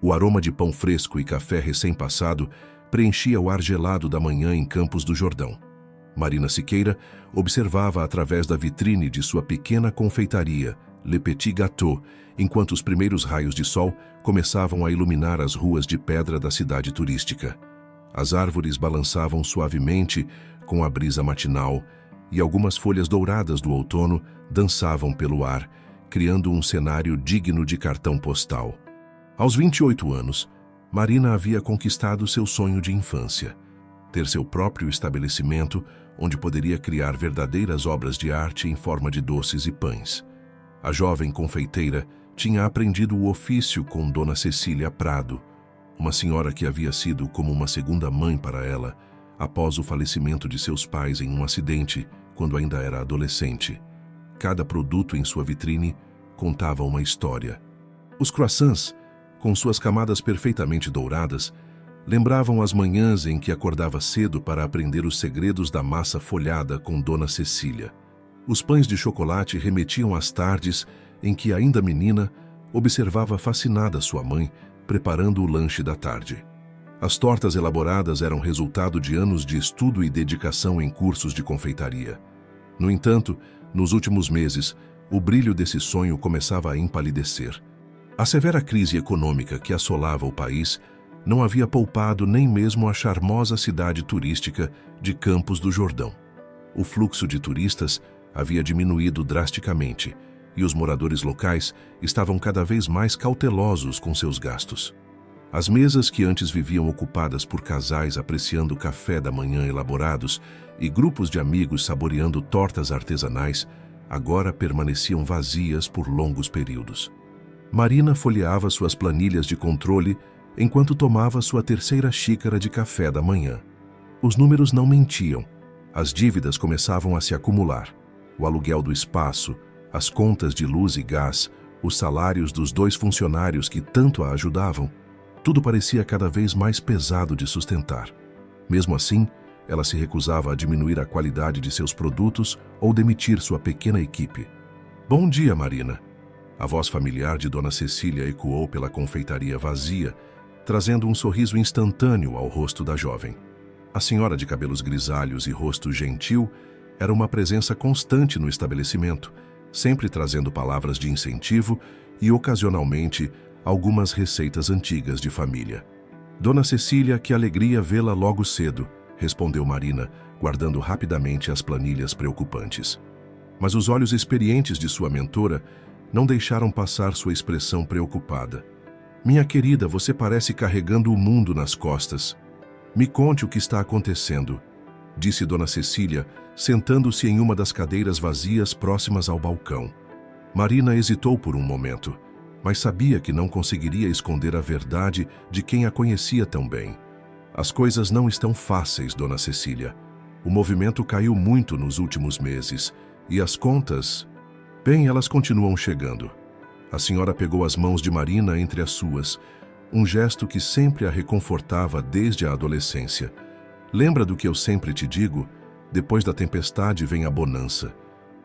O aroma de pão fresco e café recém-passado preenchia o ar gelado da manhã em Campos do Jordão. Marina Siqueira observava através da vitrine de sua pequena confeitaria, Le Petit Gâteau, enquanto os primeiros raios de sol começavam a iluminar as ruas de pedra da cidade turística. As árvores balançavam suavemente com a brisa matinal e algumas folhas douradas do outono dançavam pelo ar, criando um cenário digno de cartão postal. Aos 28 anos, Marina havia conquistado seu sonho de infância: ter seu próprio estabelecimento onde poderia criar verdadeiras obras de arte em forma de doces e pães. A jovem confeiteira tinha aprendido o ofício com Dona Cecília Prado, uma senhora que havia sido como uma segunda mãe para ela após o falecimento de seus pais em um acidente quando ainda era adolescente. Cada produto em sua vitrine contava uma história. Os croissants, com suas camadas perfeitamente douradas, lembravam as manhãs em que acordava cedo para aprender os segredos da massa folhada com Dona Cecília. Os pães de chocolate remetiam às tardes em que, ainda menina, observava fascinada sua mãe preparando o lanche da tarde. As tortas elaboradas eram resultado de anos de estudo e dedicação em cursos de confeitaria. No entanto, nos últimos meses, o brilho desse sonho começava a empalidecer. A severa crise econômica que assolava o país não havia poupado nem mesmo a charmosa cidade turística de Campos do Jordão. O fluxo de turistas havia diminuído drasticamente e os moradores locais estavam cada vez mais cautelosos com seus gastos. As mesas que antes viviam ocupadas por casais apreciando café da manhã elaborados e grupos de amigos saboreando tortas artesanais agora permaneciam vazias por longos períodos. Marina folheava suas planilhas de controle enquanto tomava sua terceira xícara de café da manhã. Os números não mentiam. As dívidas começavam a se acumular. O aluguel do espaço, as contas de luz e gás, os salários dos 2 funcionários que tanto a ajudavam, tudo parecia cada vez mais pesado de sustentar. Mesmo assim, ela se recusava a diminuir a qualidade de seus produtos ou demitir sua pequena equipe. "Bom dia, Marina." A voz familiar de Dona Cecília ecoou pela confeitaria vazia, trazendo um sorriso instantâneo ao rosto da jovem. A senhora de cabelos grisalhos e rosto gentil era uma presença constante no estabelecimento, sempre trazendo palavras de incentivo e, ocasionalmente, algumas receitas antigas de família. "Dona Cecília, que alegria vê-la logo cedo", respondeu Marina, guardando rapidamente as planilhas preocupantes. Mas os olhos experientes de sua mentora não deixaram passar sua expressão preocupada. "Minha querida, você parece carregando o mundo nas costas. Me conte o que está acontecendo", disse Dona Cecília, sentando-se em uma das cadeiras vazias próximas ao balcão. Marina hesitou por um momento, mas sabia que não conseguiria esconder a verdade de quem a conhecia tão bem. "As coisas não estão fáceis, Dona Cecília. O movimento caiu muito nos últimos meses e as contas... Bem, elas continuam chegando." A senhora pegou as mãos de Marina entre as suas, um gesto que sempre a reconfortava desde a adolescência. "Lembra do que eu sempre te digo? Depois da tempestade vem a bonança.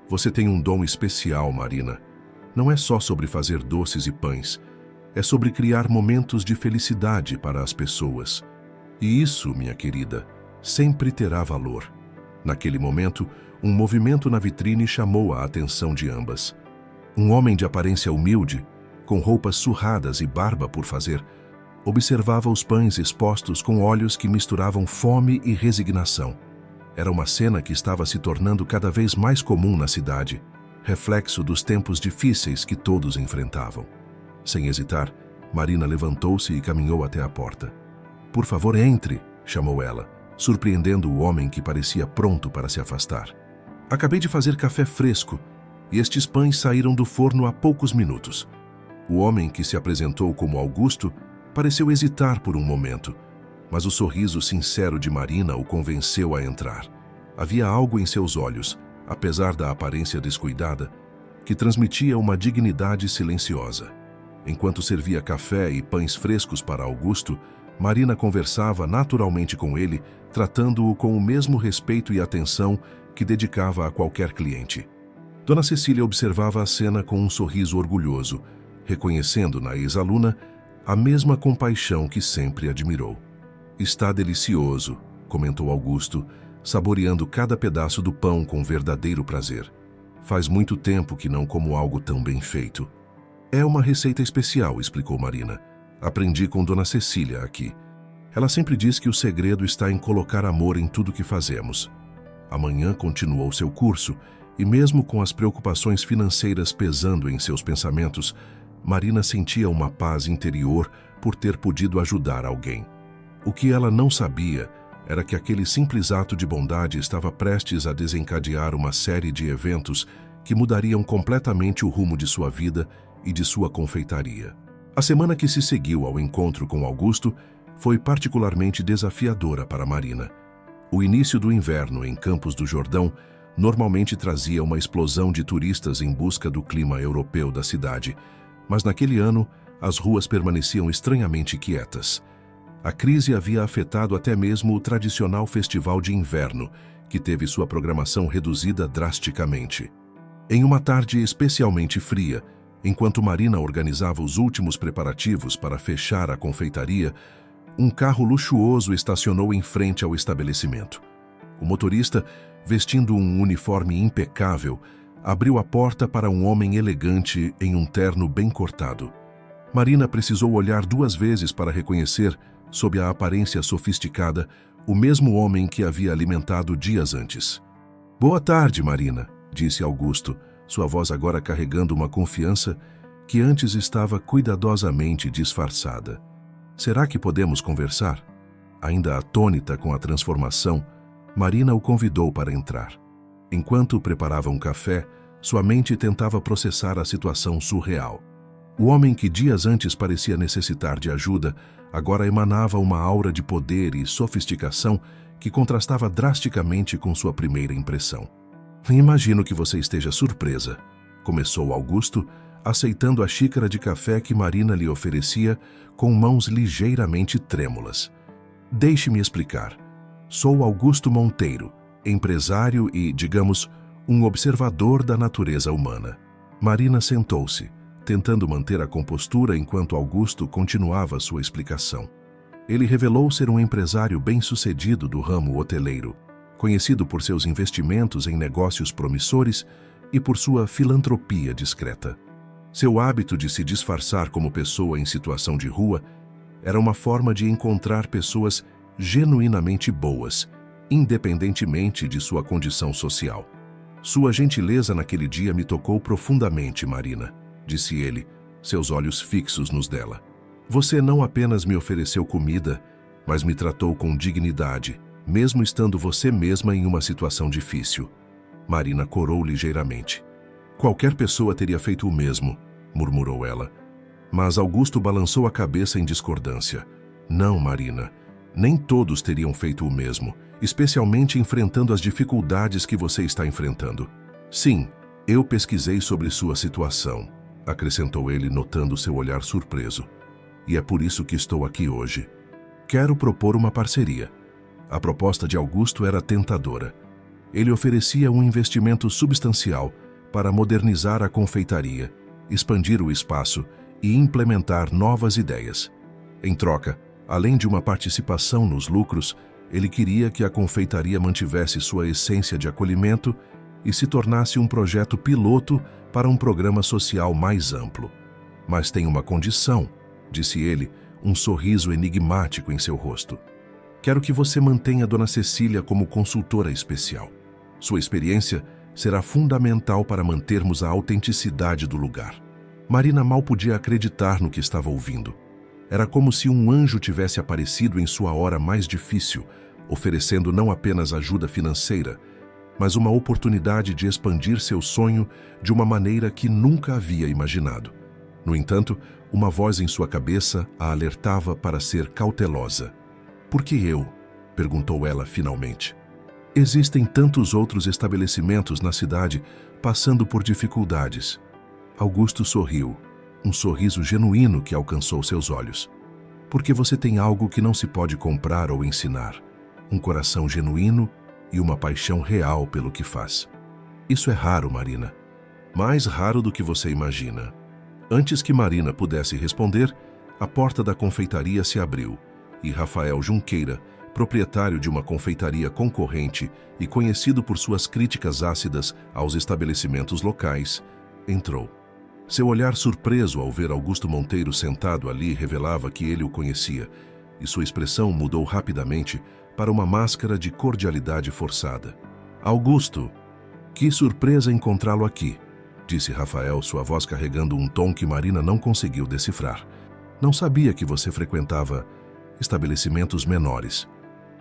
Você tem um dom especial, Marina. Não é só sobre fazer doces e pães. É sobre criar momentos de felicidade para as pessoas. E isso, minha querida, sempre terá valor." Naquele momento, um movimento na vitrine chamou a atenção de ambas. Um homem de aparência humilde, com roupas surradas e barba por fazer, observava os pães expostos com olhos que misturavam fome e resignação. Era uma cena que estava se tornando cada vez mais comum na cidade, reflexo dos tempos difíceis que todos enfrentavam. Sem hesitar, Marina levantou-se e caminhou até a porta. "Por favor, entre", chamou ela, surpreendendo o homem que parecia pronto para se afastar. "Acabei de fazer café fresco e estes pães saíram do forno há poucos minutos." O homem, que se apresentou como Augusto, pareceu hesitar por um momento, mas o sorriso sincero de Marina o convenceu a entrar. Havia algo em seus olhos, apesar da aparência descuidada, que transmitia uma dignidade silenciosa. Enquanto servia café e pães frescos para Augusto, Marina conversava naturalmente com ele, tratando-o com o mesmo respeito e atenção que dedicava a qualquer cliente. Dona Cecília observava a cena com um sorriso orgulhoso, reconhecendo na ex-aluna a mesma compaixão que sempre admirou. Está delicioso, comentou Augusto, saboreando cada pedaço do pão com verdadeiro prazer. Faz muito tempo que não como algo tão bem feito. É uma receita especial, explicou Marina. Aprendi com Dona Cecília aqui. Ela sempre diz que o segredo está em colocar amor em tudo que fazemos. Amanhã continuou seu curso e mesmo com as preocupações financeiras pesando em seus pensamentos, Marina sentia uma paz interior por ter podido ajudar alguém. O que ela não sabia era que aquele simples ato de bondade estava prestes a desencadear uma série de eventos que mudariam completamente o rumo de sua vida e de sua confeitaria. A semana que se seguiu ao encontro com Augusto foi particularmente desafiadora para Marina. O início do inverno em Campos do Jordão normalmente trazia uma explosão de turistas em busca do clima europeu da cidade, mas naquele ano as ruas permaneciam estranhamente quietas. A crise havia afetado até mesmo o tradicional festival de inverno, que teve sua programação reduzida drasticamente. Em uma tarde especialmente fria, enquanto Marina organizava os últimos preparativos para fechar a confeitaria, um carro luxuoso estacionou em frente ao estabelecimento. O motorista, vestindo um uniforme impecável, abriu a porta para um homem elegante em um terno bem cortado. Marina precisou olhar 2 vezes para reconhecer, sob a aparência sofisticada, o mesmo homem que havia alimentado dias antes. "Boa tarde, Marina", disse Augusto, sua voz agora carregando uma confiança que antes estava cuidadosamente disfarçada. "Será que podemos conversar?" Ainda atônita com a transformação, Marina o convidou para entrar. Enquanto preparava um café, sua mente tentava processar a situação surreal. O homem que dias antes parecia necessitar de ajuda, agora emanava uma aura de poder e sofisticação que contrastava drasticamente com sua primeira impressão. "Imagino que você esteja surpresa", começou Augusto, aceitando a xícara de café que Marina lhe oferecia com mãos ligeiramente trêmulas. "Deixe-me explicar. Sou Augusto Monteiro, empresário e, digamos, um observador da natureza humana." Marina sentou-se, tentando manter a compostura enquanto Augusto continuava sua explicação. Ele revelou ser um empresário bem-sucedido do ramo hoteleiro, conhecido por seus investimentos em negócios promissores e por sua filantropia discreta. Seu hábito de se disfarçar como pessoa em situação de rua era uma forma de encontrar pessoas genuinamente boas, independentemente de sua condição social. "Sua gentileza naquele dia me tocou profundamente, Marina", disse ele, seus olhos fixos nos dela. "Você não apenas me ofereceu comida, mas me tratou com dignidade, mesmo estando você mesma em uma situação difícil." Marina corou ligeiramente. "Qualquer pessoa teria feito o mesmo", murmurou ela. Mas Augusto balançou a cabeça em discordância. "Não, Marina, nem todos teriam feito o mesmo, especialmente enfrentando as dificuldades que você está enfrentando. Sim, eu pesquisei sobre sua situação", acrescentou ele, notando seu olhar surpreso. "E é por isso que estou aqui hoje. Quero propor uma parceria." A proposta de Augusto era tentadora. Ele oferecia um investimento substancial para modernizar a confeitaria, expandir o espaço e implementar novas ideias. Em troca, além de uma participação nos lucros, ele queria que a confeitaria mantivesse sua essência de acolhimento e se tornasse um projeto piloto para um programa social mais amplo. "Mas tem uma condição", disse ele, um sorriso enigmático em seu rosto. "Quero que você mantenha Dona Cecília como consultora especial. Sua experiência será fundamental para mantermos a autenticidade do lugar." Marina mal podia acreditar no que estava ouvindo. Era como se um anjo tivesse aparecido em sua hora mais difícil, oferecendo não apenas ajuda financeira, mas uma oportunidade de expandir seu sonho de uma maneira que nunca havia imaginado. No entanto, uma voz em sua cabeça a alertava para ser cautelosa. "Por que eu?", perguntou ela finalmente. "Existem tantos outros estabelecimentos na cidade passando por dificuldades." Augusto sorriu, um sorriso genuíno que alcançou seus olhos. "Porque você tem algo que não se pode comprar ou ensinar, um coração genuíno e uma paixão real pelo que faz. Isso é raro, Marina. Mais raro do que você imagina." Antes que Marina pudesse responder, A porta da confeitaria se abriu e Rafael Junqueira, proprietário de uma confeitaria concorrente e conhecido por suas críticas ácidas aos estabelecimentos locais, entrou. Seu olhar surpreso ao ver Augusto Monteiro sentado ali revelava que ele o conhecia, e sua expressão mudou rapidamente para uma máscara de cordialidade forçada. "Augusto, que surpresa encontrá-lo aqui", disse Rafael, sua voz carregando um tom que Marina não conseguiu decifrar. "Não sabia que você frequentava estabelecimentos menores."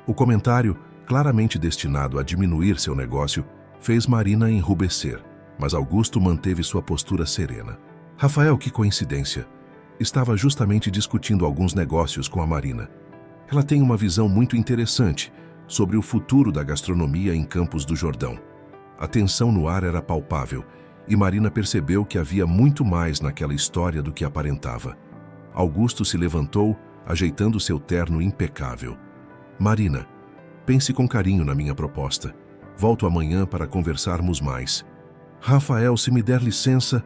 O comentário, claramente destinado a diminuir seu negócio, fez Marina enrubescer, mas Augusto manteve sua postura serena. Rafael, que coincidência! Estava justamente discutindo alguns negócios com a Marina. Ela tem uma visão muito interessante sobre o futuro da gastronomia em Campos do Jordão. A tensão no ar era palpável e Marina percebeu que havia muito mais naquela história do que aparentava. Augusto se levantou, ajeitando seu terno impecável. "Marina, pense com carinho na minha proposta. Volto amanhã para conversarmos mais." "Rafael, se me der licença..."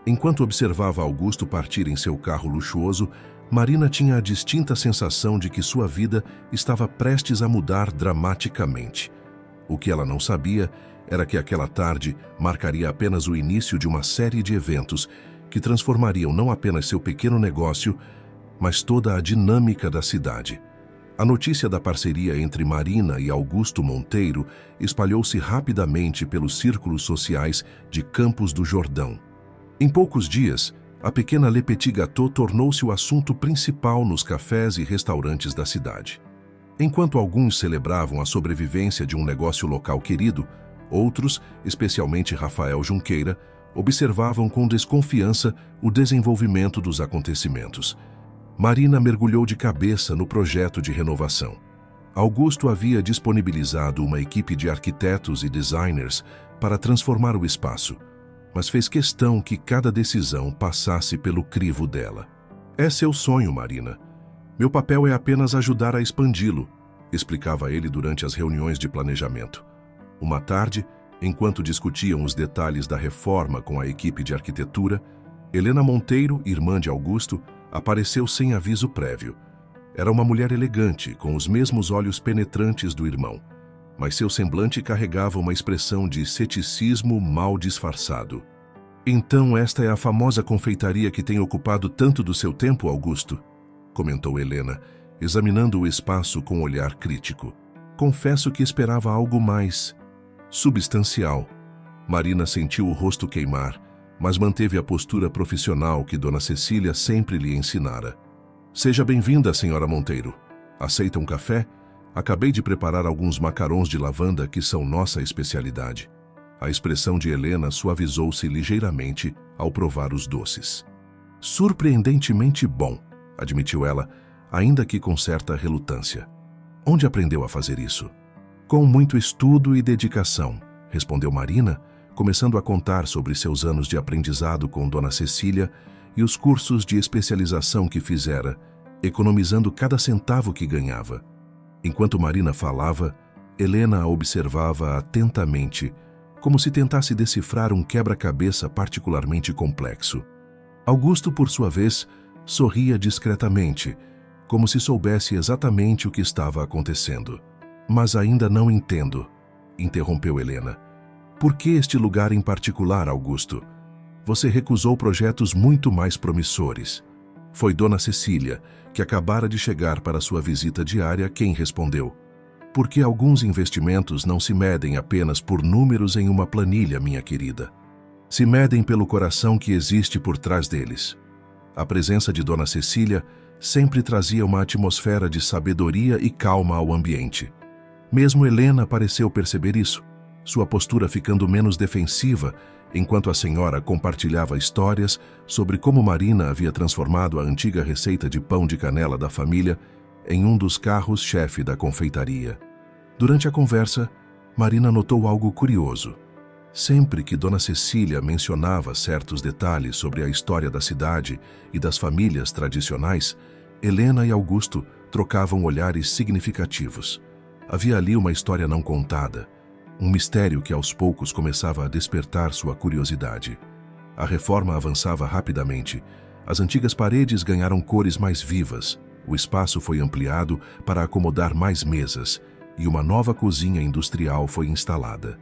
Enquanto observava Augusto partir em seu carro luxuoso, Marina tinha a distinta sensação de que sua vida estava prestes a mudar dramaticamente. O que ela não sabia era que aquela tarde marcaria apenas o início de uma série de eventos que transformariam não apenas seu pequeno negócio, mas toda a dinâmica da cidade. A notícia da parceria entre Marina e Augusto Monteiro espalhou-se rapidamente pelos círculos sociais de Campos do Jordão. Em poucos dias, a pequena Le Petit Gâteau tornou-se o assunto principal nos cafés e restaurantes da cidade. Enquanto alguns celebravam a sobrevivência de um negócio local querido, outros, especialmente Rafael Junqueira, observavam com desconfiança o desenvolvimento dos acontecimentos. Marina mergulhou de cabeça no projeto de renovação. Augusto havia disponibilizado uma equipe de arquitetos e designers para transformar o espaço, mas fez questão que cada decisão passasse pelo crivo dela. "É seu sonho, Marina. Meu papel é apenas ajudar a expandi-lo", explicava ele durante as reuniões de planejamento. Uma tarde, enquanto discutiam os detalhes da reforma com a equipe de arquitetura, Helena Monteiro, irmã de Augusto, apareceu sem aviso prévio. Era uma mulher elegante, com os mesmos olhos penetrantes do irmão, mas seu semblante carregava uma expressão de ceticismo mal disfarçado. "Então esta é a famosa confeitaria que tem ocupado tanto do seu tempo, Augusto?", comentou Helena, examinando o espaço com um olhar crítico. "Confesso que esperava algo mais substancial." Marina sentiu o rosto queimar, mas manteve a postura profissional que Dona Cecília sempre lhe ensinara. "Seja bem-vinda, senhora Monteiro. Aceita um café? Acabei de preparar alguns macarons de lavanda que são nossa especialidade." A expressão de Helena suavizou-se ligeiramente ao provar os doces. "Surpreendentemente bom", admitiu ela, ainda que com certa relutância. "Onde aprendeu a fazer isso?" "Com muito estudo e dedicação", respondeu Marina, começando a contar sobre seus anos de aprendizado com Dona Cecília e os cursos de especialização que fizera, economizando cada centavo que ganhava. Enquanto Marina falava, Helena a observava atentamente, como se tentasse decifrar um quebra-cabeça particularmente complexo. Augusto, por sua vez, sorria discretamente, como se soubesse exatamente o que estava acontecendo. "Mas ainda não entendo", interrompeu Helena. "Por que este lugar em particular, Augusto? Você recusou projetos muito mais promissores." Foi Dona Cecília, que acabara de chegar para sua visita diária, quem respondeu: "Porque alguns investimentos não se medem apenas por números em uma planilha, minha querida. Se medem pelo coração que existe por trás deles." A presença de Dona Cecília sempre trazia uma atmosfera de sabedoria e calma ao ambiente. Mesmo Helena pareceu perceber isso, sua postura ficando menos defensiva, enquanto a senhora compartilhava histórias sobre como Marina havia transformado a antiga receita de pão de canela da família em um dos carros-chefe da confeitaria. Durante a conversa, Marina notou algo curioso. Sempre que Dona Cecília mencionava certos detalhes sobre a história da cidade e das famílias tradicionais, Helena e Augusto trocavam olhares significativos. Havia ali uma história não contada, um mistério que aos poucos começava a despertar sua curiosidade. A reforma avançava rapidamente, As antigas paredes ganharam cores mais vivas, o espaço foi ampliado para acomodar mais mesas e uma nova cozinha industrial foi instalada.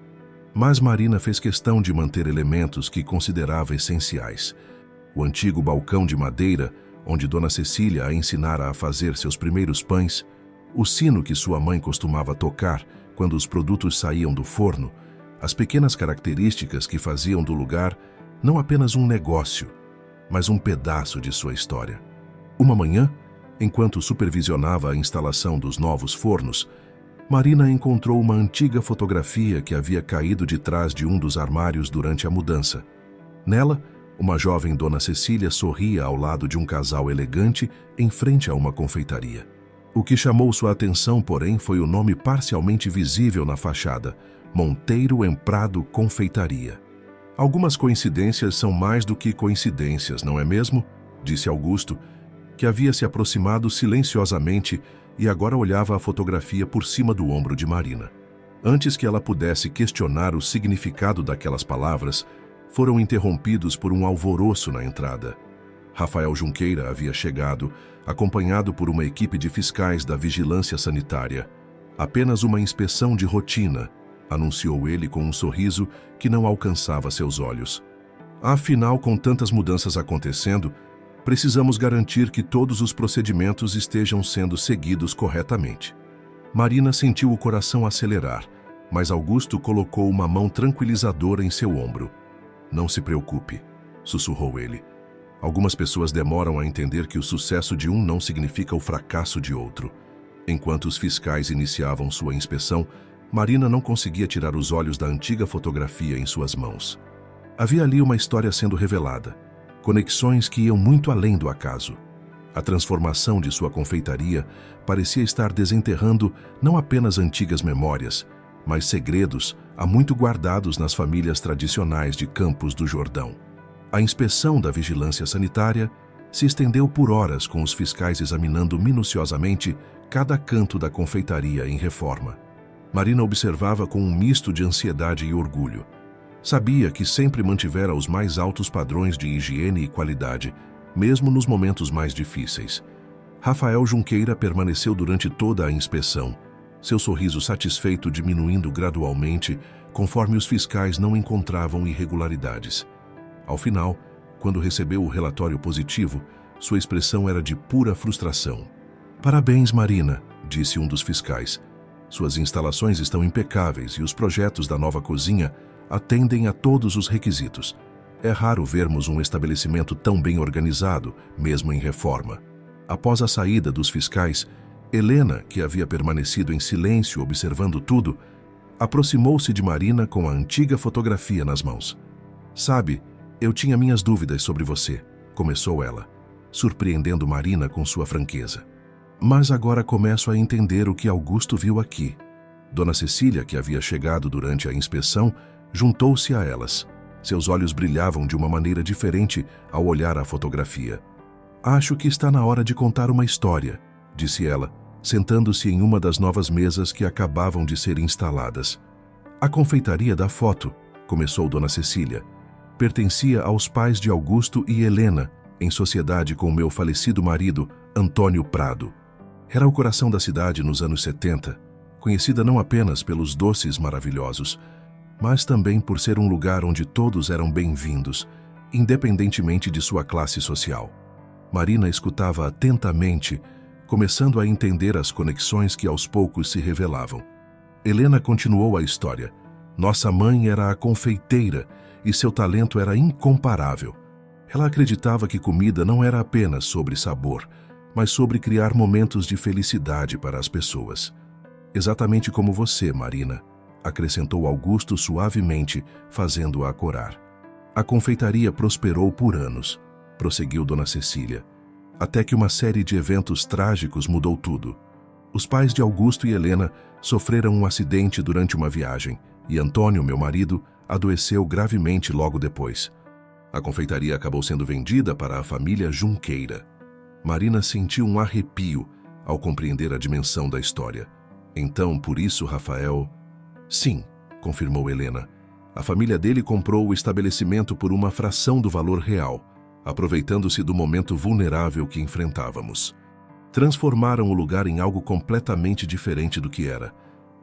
Mas Marina fez questão de manter elementos que considerava essenciais. O antigo balcão de madeira, onde Dona Cecília a ensinara a fazer seus primeiros pães, o sino que sua mãe costumava tocar quando os produtos saíam do forno, as pequenas características que faziam do lugar não apenas um negócio, mas um pedaço de sua história. Uma manhã, enquanto supervisionava a instalação dos novos fornos, Marina encontrou uma antiga fotografia que havia caído de trás de um dos armários durante a mudança. Nela, uma jovem Dona Cecília sorria ao lado de um casal elegante em frente a uma confeitaria. O que chamou sua atenção, porém, foi o nome parcialmente visível na fachada: Monteiro em Prado Confeitaria. Algumas coincidências são mais do que coincidências, não é mesmo? Disse Augusto, que havia se aproximado silenciosamente e agora olhava a fotografia por cima do ombro de Marina. Antes que ela pudesse questionar o significado daquelas palavras, foram interrompidos por um alvoroço na entrada. Rafael Junqueira havia chegado, acompanhado por uma equipe de fiscais da vigilância sanitária. Apenas uma inspeção de rotina, anunciou ele com um sorriso que não alcançava seus olhos. Afinal, com tantas mudanças acontecendo, precisamos garantir que todos os procedimentos estejam sendo seguidos corretamente. Marina sentiu o coração acelerar, mas Augusto colocou uma mão tranquilizadora em seu ombro. Não se preocupe, sussurrou ele. Algumas pessoas demoram a entender que o sucesso de um não significa o fracasso de outro. Enquanto os fiscais iniciavam sua inspeção, Marina não conseguia tirar os olhos da antiga fotografia em suas mãos. Havia ali uma história sendo revelada. Conexões que iam muito além do acaso. A transformação de sua confeitaria parecia estar desenterrando não apenas antigas memórias, mas segredos há muito guardados nas famílias tradicionais de Campos do Jordão. A inspeção da vigilância sanitária se estendeu por horas, com os fiscais examinando minuciosamente cada canto da confeitaria em reforma. Marina observava com um misto de ansiedade e orgulho. Sabia que sempre mantivera os mais altos padrões de higiene e qualidade, mesmo nos momentos mais difíceis. Rafael Junqueira permaneceu durante toda a inspeção, seu sorriso satisfeito diminuindo gradualmente conforme os fiscais não encontravam irregularidades. Ao final, quando recebeu o relatório positivo, sua expressão era de pura frustração. "Parabéns, Marina", disse um dos fiscais. "Suas instalações estão impecáveis e os projetos da nova cozinha atendem a todos os requisitos. É raro vermos um estabelecimento tão bem organizado, mesmo em reforma." Após a saída dos fiscais, Helena, que havia permanecido em silêncio observando tudo, aproximou-se de Marina com a antiga fotografia nas mãos. "Sabe, eu tinha minhas dúvidas sobre você", começou ela, surpreendendo Marina com sua franqueza. "Mas agora começo a entender o que Augusto viu aqui." Dona Cecília, que havia chegado durante a inspeção, juntou-se a elas. Seus olhos brilhavam de uma maneira diferente ao olhar a fotografia. "Acho que está na hora de contar uma história", disse ela, sentando-se em uma das novas mesas que acabavam de ser instaladas. "A confeitaria da foto", começou Dona Cecília, "pertencia aos pais de Augusto e Helena, em sociedade com meu falecido marido, Antônio Prado. Era o coração da cidade nos anos 70, conhecida não apenas pelos doces maravilhosos, mas também por ser um lugar onde todos eram bem-vindos, independentemente de sua classe social." Marina escutava atentamente, começando a entender as conexões que aos poucos se revelavam. Helena continuou a história. "Nossa mãe era a confeiteira e seu talento era incomparável. Ela acreditava que comida não era apenas sobre sabor, mas sobre criar momentos de felicidade para as pessoas. Exatamente como você, Marina", acrescentou Augusto suavemente, fazendo-a corar. "A confeitaria prosperou por anos", prosseguiu Dona Cecília, "até que uma série de eventos trágicos mudou tudo. Os pais de Augusto e Helena sofreram um acidente durante uma viagem e Antônio, meu marido, adoeceu gravemente logo depois. A confeitaria acabou sendo vendida para a família Junqueira." Marina sentiu um arrepio ao compreender a dimensão da história. "Então, por isso, Rafael..." "Sim", confirmou Helena. "A família dele comprou o estabelecimento por uma fração do valor real. aproveitando-se do momento vulnerável que enfrentávamos. Transformaram o lugar em algo completamente diferente do que era,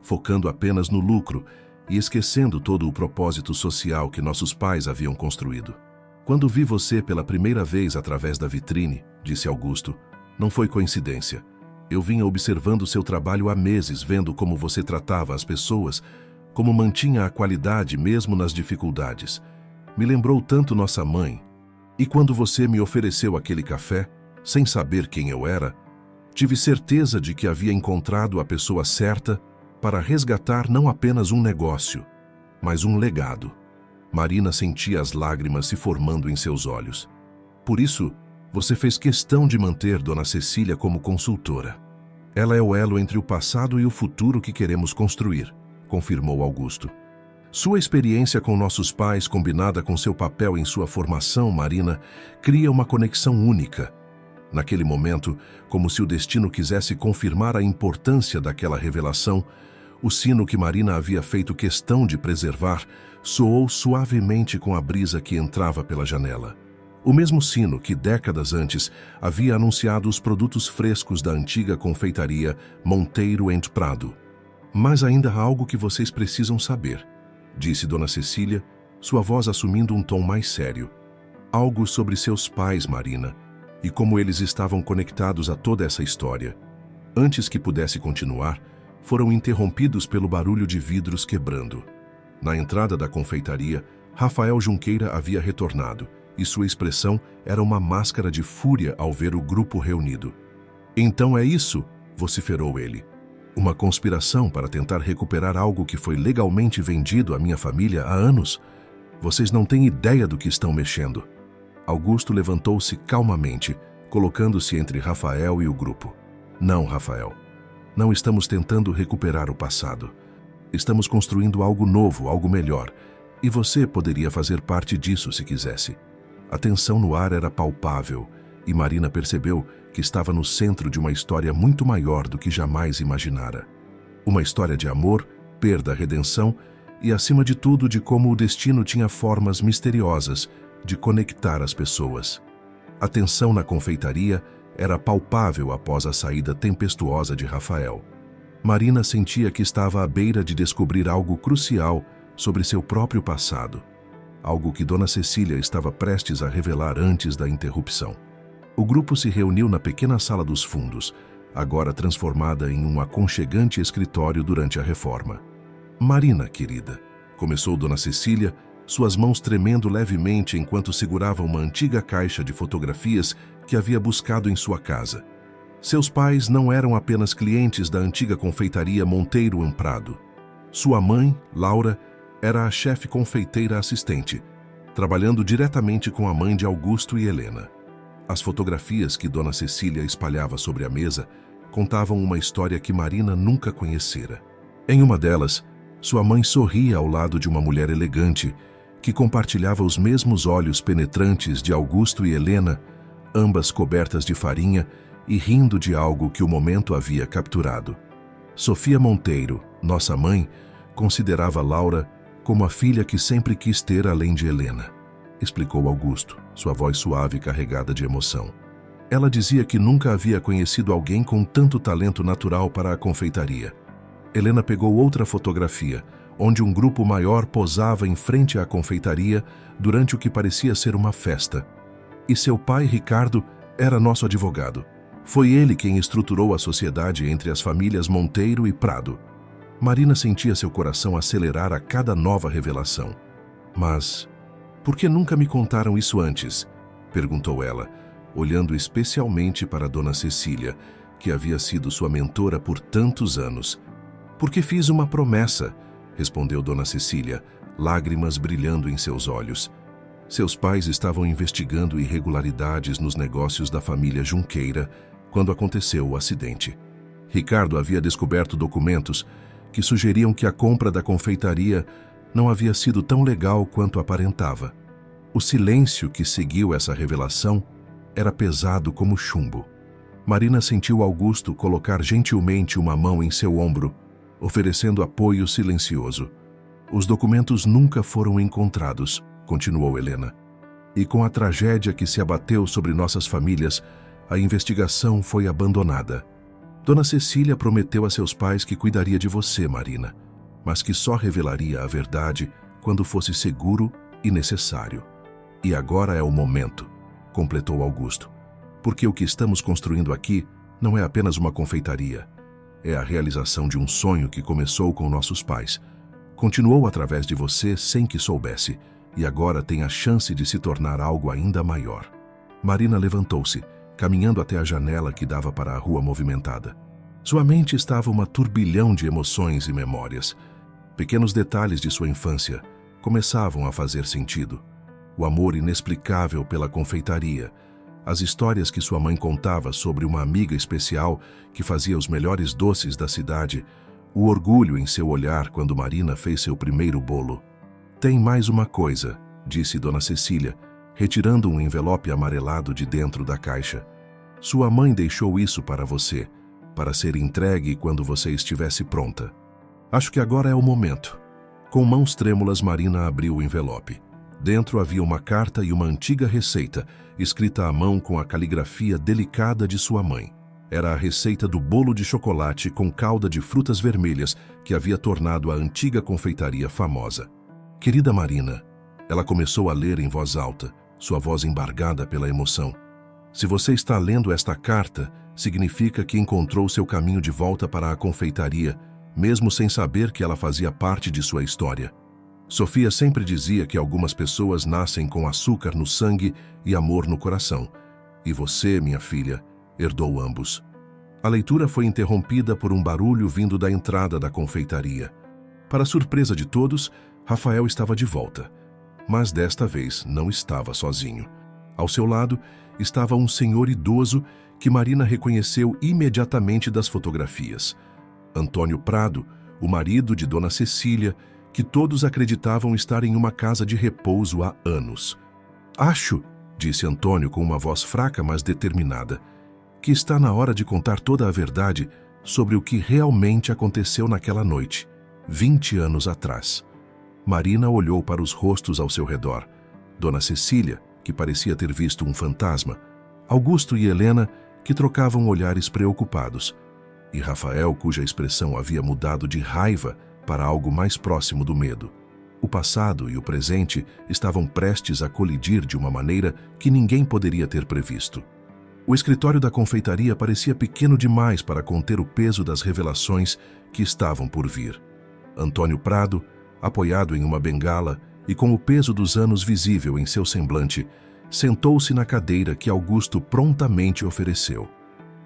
focando apenas no lucro e esquecendo todo o propósito social que nossos pais haviam construído. Quando vi você pela primeira vez através da vitrine, disse Augusto, não foi coincidência. Eu vinha observando seu trabalho há meses, vendo como você tratava as pessoas, como mantinha a qualidade mesmo nas dificuldades. Me lembrou tanto nossa mãe. E quando você me ofereceu aquele café, sem saber quem eu era, tive certeza de que havia encontrado a pessoa certa para resgatar não apenas um negócio, mas um legado. Marina sentia as lágrimas se formando em seus olhos. Por isso, você fez questão de manter Dona Cecília como consultora. Ela é o elo entre o passado e o futuro que queremos construir, confirmou Augusto. Sua experiência com nossos pais, combinada com seu papel em sua formação, Marina, cria uma conexão única. Naquele momento, como se o destino quisesse confirmar a importância daquela revelação, o sino que Marina havia feito questão de preservar soou suavemente com a brisa que entrava pela janela. O mesmo sino que, décadas antes, havia anunciado os produtos frescos da antiga confeitaria Monteiro & Prado. Mas ainda há algo que vocês precisam saber, disse Dona Cecília, sua voz assumindo um tom mais sério. Algo sobre seus pais, Marina, e como eles estavam conectados a toda essa história. Antes que pudesse continuar, foram interrompidos pelo barulho de vidros quebrando. Na entrada da confeitaria, Rafael Junqueira havia retornado, e sua expressão era uma máscara de fúria ao ver o grupo reunido. Então é isso, vociferou ele. Uma conspiração para tentar recuperar algo que foi legalmente vendido à minha família há anos? Vocês não têm ideia do que estão mexendo. Augusto levantou-se calmamente, colocando-se entre Rafael e o grupo. Não, Rafael. Não estamos tentando recuperar o passado. Estamos construindo algo novo, algo melhor. E você poderia fazer parte disso se quisesse. A tensão no ar era palpável, e Marina percebeu que estava no centro de uma história muito maior do que jamais imaginara. Uma história de amor, perda, redenção e, acima de tudo, de como o destino tinha formas misteriosas de conectar as pessoas. A tensão na confeitaria era palpável após a saída tempestuosa de Rafael. Marina sentia que estava à beira de descobrir algo crucial sobre seu próprio passado, algo que Dona Cecília estava prestes a revelar antes da interrupção. O grupo se reuniu na pequena sala dos fundos, agora transformada em um aconchegante escritório durante a reforma. Marina, querida, começou Dona Cecília, suas mãos tremendo levemente enquanto segurava uma antiga caixa de fotografias que havia buscado em sua casa. Seus pais não eram apenas clientes da antiga confeitaria Monteiro & Prado. Sua mãe, Laura, era a chefe confeiteira assistente, trabalhando diretamente com a mãe de Augusto e Helena. As fotografias que Dona Cecília espalhava sobre a mesa contavam uma história que Marina nunca conhecera. Em uma delas, sua mãe sorria ao lado de uma mulher elegante que compartilhava os mesmos olhos penetrantes de Augusto e Helena, ambas cobertas de farinha e rindo de algo que o momento havia capturado. Sofia Monteiro, nossa mãe, considerava Laura como a filha que sempre quis ter além de Helena, explicou Augusto, sua voz suave e carregada de emoção. Ela dizia que nunca havia conhecido alguém com tanto talento natural para a confeitaria. Helena pegou outra fotografia, onde um grupo maior posava em frente à confeitaria durante o que parecia ser uma festa. E seu pai, Ricardo, era nosso advogado. Foi ele quem estruturou a sociedade entre as famílias Monteiro e Prado. Marina sentia seu coração acelerar a cada nova revelação. Mas por que nunca me contaram isso antes? Perguntou ela, olhando especialmente para Dona Cecília, que havia sido sua mentora por tantos anos. Porque fiz uma promessa, respondeu Dona Cecília, lágrimas brilhando em seus olhos. Seus pais estavam investigando irregularidades nos negócios da família Junqueira quando aconteceu o acidente. Ricardo havia descoberto documentos que sugeriam que a compra da confeitaria não havia sido tão legal quanto aparentava. O silêncio que seguiu essa revelação era pesado como chumbo. Marina sentiu Augusto colocar gentilmente uma mão em seu ombro, oferecendo apoio silencioso. Os documentos nunca foram encontrados, continuou Helena. E com a tragédia que se abateu sobre nossas famílias, a investigação foi abandonada. Dona Cecília prometeu a seus pais que cuidaria de você, Marina, mas que só revelaria a verdade quando fosse seguro e necessário. E agora é o momento, completou Augusto, porque o que estamos construindo aqui não é apenas uma confeitaria. É a realização de um sonho que começou com nossos pais. Continuou através de você sem que soubesse, e agora tem a chance de se tornar algo ainda maior. Marina levantou-se, caminhando até a janela que dava para a rua movimentada. Sua mente estava um turbilhão de emoções e memórias. Pequenos detalhes de sua infância começavam a fazer sentido. O amor inexplicável pela confeitaria, as histórias que sua mãe contava sobre uma amiga especial que fazia os melhores doces da cidade, o orgulho em seu olhar quando Marina fez seu primeiro bolo. Tem mais uma coisa, disse Dona Cecília, retirando um envelope amarelado de dentro da caixa. Sua mãe deixou isso para você, para ser entregue quando você estivesse pronta. Acho que agora é o momento. Com mãos trêmulas, Marina abriu o envelope. Dentro havia uma carta e uma antiga receita, escrita à mão com a caligrafia delicada de sua mãe. Era a receita do bolo de chocolate com calda de frutas vermelhas que havia tornado a antiga confeitaria famosa. Querida Marina, ela começou a ler em voz alta, sua voz embargada pela emoção. Se você está lendo esta carta, significa que encontrou seu caminho de volta para a confeitaria, mesmo sem saber que ela fazia parte de sua história. Sofia sempre dizia que algumas pessoas nascem com açúcar no sangue e amor no coração. E você, minha filha, herdou ambos. A leitura foi interrompida por um barulho vindo da entrada da confeitaria. Para surpresa de todos, Rafael estava de volta. Mas desta vez não estava sozinho. Ao seu lado estava um senhor idoso que Marina reconheceu imediatamente das fotografias. Antônio Prado, o marido de Dona Cecília, que todos acreditavam estar em uma casa de repouso há anos. Acho, disse Antônio com uma voz fraca mas determinada, que está na hora de contar toda a verdade sobre o que realmente aconteceu naquela noite, 20 anos atrás. Marina olhou para os rostos ao seu redor. Dona Cecília, que parecia ter visto um fantasma, Augusto e Helena, que trocavam olhares preocupados, e Rafael, cuja expressão havia mudado de raiva para algo mais próximo do medo. O passado e o presente estavam prestes a colidir de uma maneira que ninguém poderia ter previsto. O escritório da confeitaria parecia pequeno demais para conter o peso das revelações que estavam por vir. Antônio Prado, apoiado em uma bengala e com o peso dos anos visível em seu semblante, sentou-se na cadeira que Augusto prontamente ofereceu.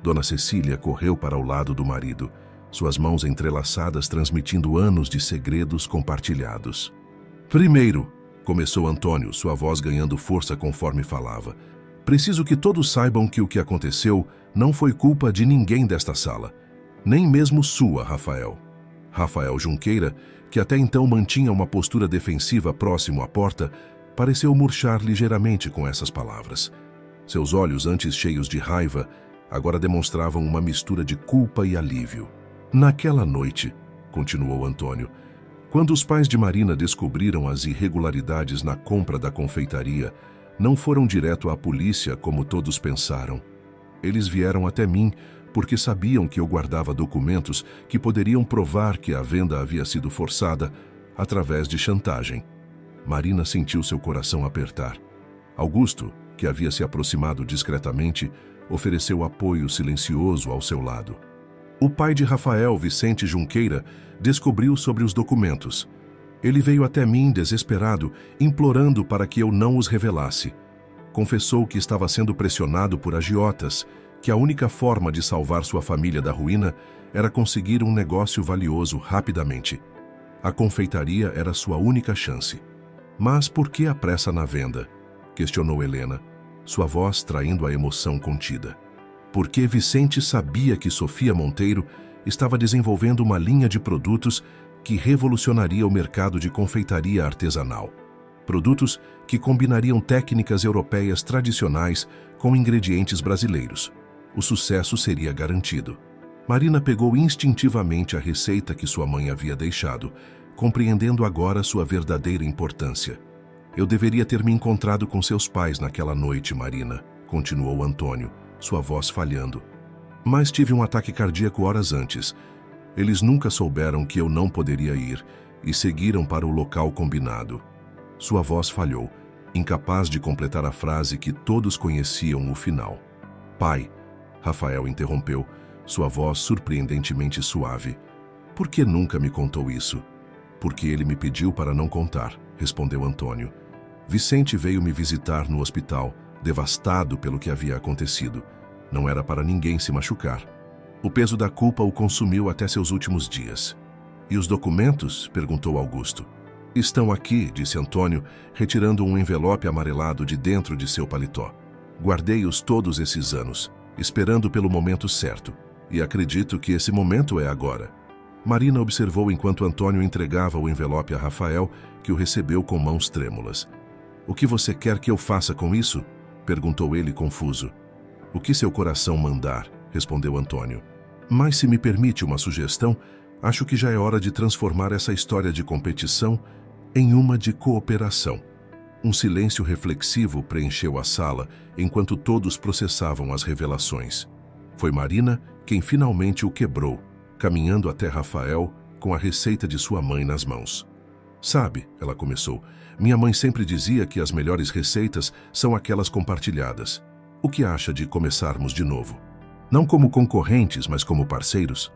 Dona Cecília correu para o lado do marido, suas mãos entrelaçadas transmitindo anos de segredos compartilhados. Primeiro, começou Antônio, sua voz ganhando força conforme falava, preciso que todos saibam que o que aconteceu não foi culpa de ninguém desta sala, nem mesmo sua, Rafael. Rafael Junqueira, que até então mantinha uma postura defensiva próximo à porta, pareceu murchar ligeiramente com essas palavras. Seus olhos, antes cheios de raiva, agora demonstravam uma mistura de culpa e alívio. Naquela noite, continuou Antônio, quando os pais de Marina descobriram as irregularidades na compra da confeitaria, não foram direto à polícia como todos pensaram. Eles vieram até mim porque sabiam que eu guardava documentos que poderiam provar que a venda havia sido forçada através de chantagem. Marina sentiu seu coração apertar. Augusto, que havia se aproximado discretamente, ofereceu apoio silencioso ao seu lado. O pai de Rafael, Vicente Junqueira, descobriu sobre os documentos. Ele veio até mim desesperado, implorando para que eu não os revelasse. Confessou que estava sendo pressionado por agiotas, que a única forma de salvar sua família da ruína era conseguir um negócio valioso rapidamente. A confeitaria era sua única chance. Mas por que a pressa na venda? Questionou Helena, sua voz traindo a emoção contida. Porque Vicente sabia que Sofia Monteiro estava desenvolvendo uma linha de produtos que revolucionaria o mercado de confeitaria artesanal. Produtos que combinariam técnicas europeias tradicionais com ingredientes brasileiros. O sucesso seria garantido. Marina pegou instintivamente a receita que sua mãe havia deixado, compreendendo agora sua verdadeira importância. Eu deveria ter me encontrado com seus pais naquela noite, Marina, continuou Antônio, sua voz falhando. Mas tive um ataque cardíaco horas antes. Eles nunca souberam que eu não poderia ir e seguiram para o local combinado. Sua voz falhou, incapaz de completar a frase que todos conheciam no final. Pai, Rafael interrompeu, sua voz surpreendentemente suave. Por que nunca me contou isso? Porque ele me pediu para não contar, respondeu Antônio. Vicente veio me visitar no hospital, devastado pelo que havia acontecido. Não era para ninguém se machucar. O peso da culpa o consumiu até seus últimos dias. E os documentos? Perguntou Augusto. Estão aqui, disse Antônio, retirando um envelope amarelado de dentro de seu paletó. Guardei-os todos esses anos, esperando pelo momento certo. E acredito que esse momento é agora. Marina observou enquanto Antônio entregava o envelope a Rafael, que o recebeu com mãos trêmulas. O que você quer que eu faça com isso? Perguntou ele confuso. O que seu coração mandar, respondeu Antônio. Mas se me permite uma sugestão, acho que já é hora de transformar essa história de competição em uma de cooperação. Um silêncio reflexivo preencheu a sala enquanto todos processavam as revelações. Foi Marina quem finalmente o quebrou, caminhando até Rafael com a receita de sua mãe nas mãos. Sabe, ela começou, minha mãe sempre dizia que as melhores receitas são aquelas compartilhadas. O que acha de começarmos de novo? Não como concorrentes, mas como parceiros?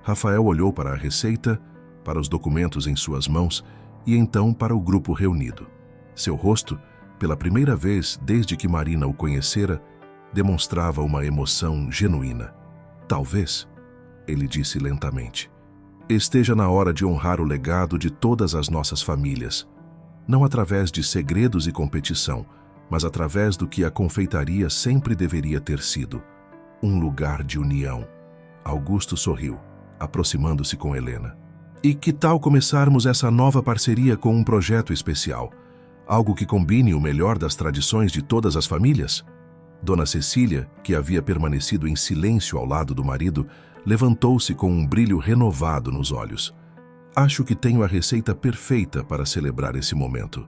Rafael olhou para a receita, para os documentos em suas mãos e então para o grupo reunido. Seu rosto, pela primeira vez desde que Marina o conhecera, demonstrava uma emoção genuína. Talvez, ele disse lentamente, esteja na hora de honrar o legado de todas as nossas famílias, não através de segredos e competição, mas através do que a confeitaria sempre deveria ter sido, um lugar de união. Augusto sorriu, aproximando-se com Helena. E que tal começarmos essa nova parceria com um projeto especial? Algo que combine o melhor das tradições de todas as famílias? Dona Cecília, que havia permanecido em silêncio ao lado do marido, levantou-se com um brilho renovado nos olhos. Acho que tenho a receita perfeita para celebrar esse momento.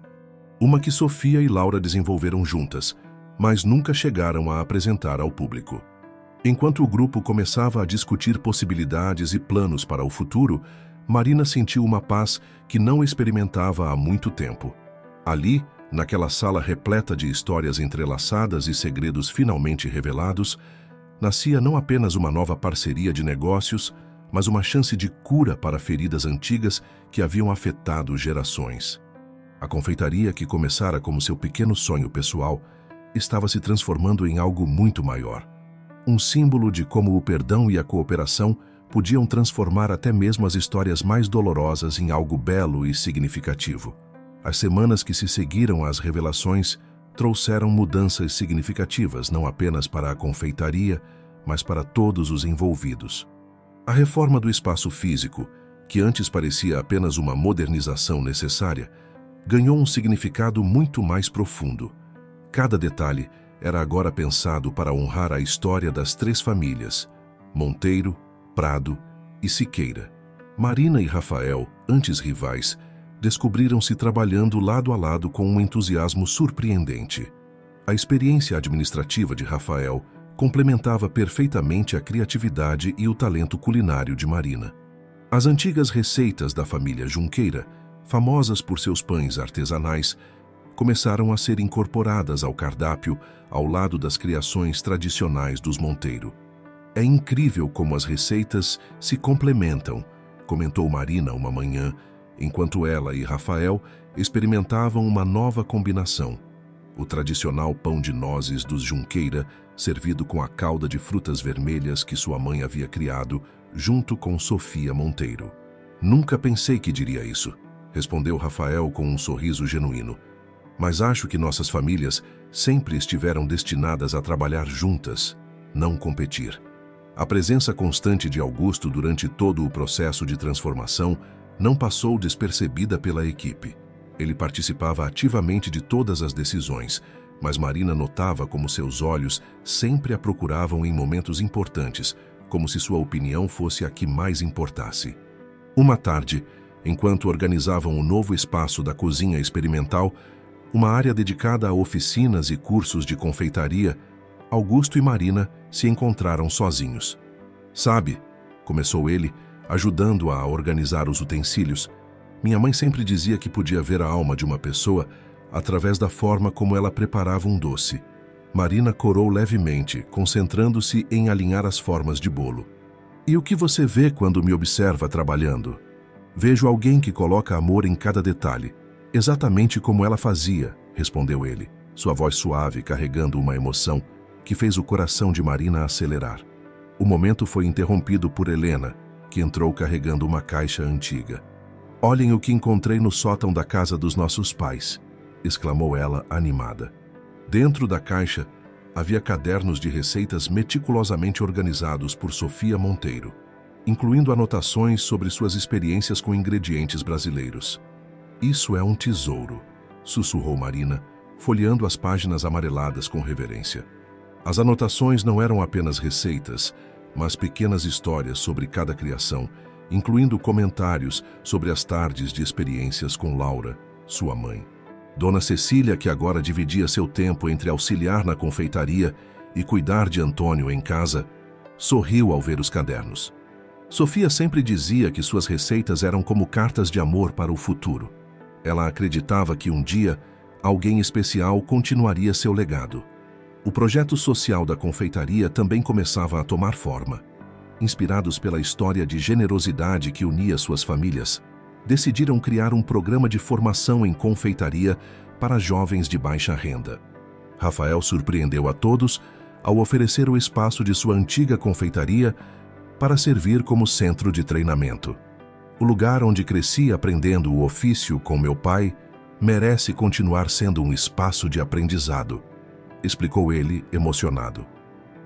Uma que Sofia e Laura desenvolveram juntas, mas nunca chegaram a apresentar ao público. Enquanto o grupo começava a discutir possibilidades e planos para o futuro, Marina sentiu uma paz que não experimentava há muito tempo. Ali, naquela sala repleta de histórias entrelaçadas e segredos finalmente revelados, nascia não apenas uma nova parceria de negócios, mas uma chance de cura para feridas antigas que haviam afetado gerações. A confeitaria, que começara como seu pequeno sonho pessoal, estava se transformando em algo muito maior. Um símbolo de como o perdão e a cooperação podiam transformar até mesmo as histórias mais dolorosas em algo belo e significativo. As semanas que se seguiram às revelações trouxeram mudanças significativas não apenas para a confeitaria, mas para todos os envolvidos. A reforma do espaço físico, que antes parecia apenas uma modernização necessária, ganhou um significado muito mais profundo. Cada detalhe era agora pensado para honrar a história das 3 famílias, Monteiro, Prado e Siqueira. Marina e Rafael, antes rivais, descobriram-se trabalhando lado a lado com um entusiasmo surpreendente. A experiência administrativa de Rafael complementava perfeitamente a criatividade e o talento culinário de Marina. As antigas receitas da família Junqueira, famosas por seus pães artesanais, começaram a ser incorporadas ao cardápio ao lado das criações tradicionais dos Monteiro. É incrível como as receitas se complementam, comentou Marina uma manhã, enquanto ela e Rafael experimentavam uma nova combinação. O tradicional pão de nozes dos Junqueira, servido com a calda de frutas vermelhas que sua mãe havia criado, junto com Sofia Monteiro. Nunca pensei que diria isso, respondeu Rafael com um sorriso genuíno. Mas acho que nossas famílias sempre estiveram destinadas a trabalhar juntas, não competir. A presença constante de Augusto durante todo o processo de transformação não passou despercebida pela equipe. Ele participava ativamente de todas as decisões, mas Marina notava como seus olhos sempre a procuravam em momentos importantes, como se sua opinião fosse a que mais importasse. Uma tarde, enquanto organizavam o novo espaço da cozinha experimental, uma área dedicada a oficinas e cursos de confeitaria, Augusto e Marina se encontraram sozinhos. "Sabe", começou ele, ajudando-a a organizar os utensílios, "minha mãe sempre dizia que podia ver a alma de uma pessoa através da forma como ela preparava um doce." Marina corou levemente, concentrando-se em alinhar as formas de bolo. "E o que você vê quando me observa trabalhando?" "Vejo alguém que coloca amor em cada detalhe, exatamente como ela fazia", respondeu ele, sua voz suave carregando uma emoção que fez o coração de Marina acelerar. O momento foi interrompido por Helena, que entrou carregando uma caixa antiga. "Olhem o que encontrei no sótão da casa dos nossos pais", exclamou ela animada. Dentro da caixa havia cadernos de receitas meticulosamente organizados por Sofia Monteiro, incluindo anotações sobre suas experiências com ingredientes brasileiros. "Isso é um tesouro", sussurrou Marina, folheando as páginas amareladas com reverência. As anotações não eram apenas receitas, mas pequenas histórias sobre cada criação, incluindo comentários sobre as tardes de experiências com Laura, sua mãe. Dona Cecília, que agora dividia seu tempo entre auxiliar na confeitaria e cuidar de Antônio em casa, sorriu ao ver os cadernos. Sofia sempre dizia que suas receitas eram como cartas de amor para o futuro. Ela acreditava que um dia alguém especial continuaria seu legado. O projeto social da confeitaria também começava a tomar forma. Inspirados pela história de generosidade que unia suas famílias, decidiram criar um programa de formação em confeitaria para jovens de baixa renda. Rafael surpreendeu a todos ao oferecer o espaço de sua antiga confeitaria para servir como centro de treinamento. "O lugar onde cresci aprendendo o ofício com meu pai merece continuar sendo um espaço de aprendizado", explicou ele, emocionado.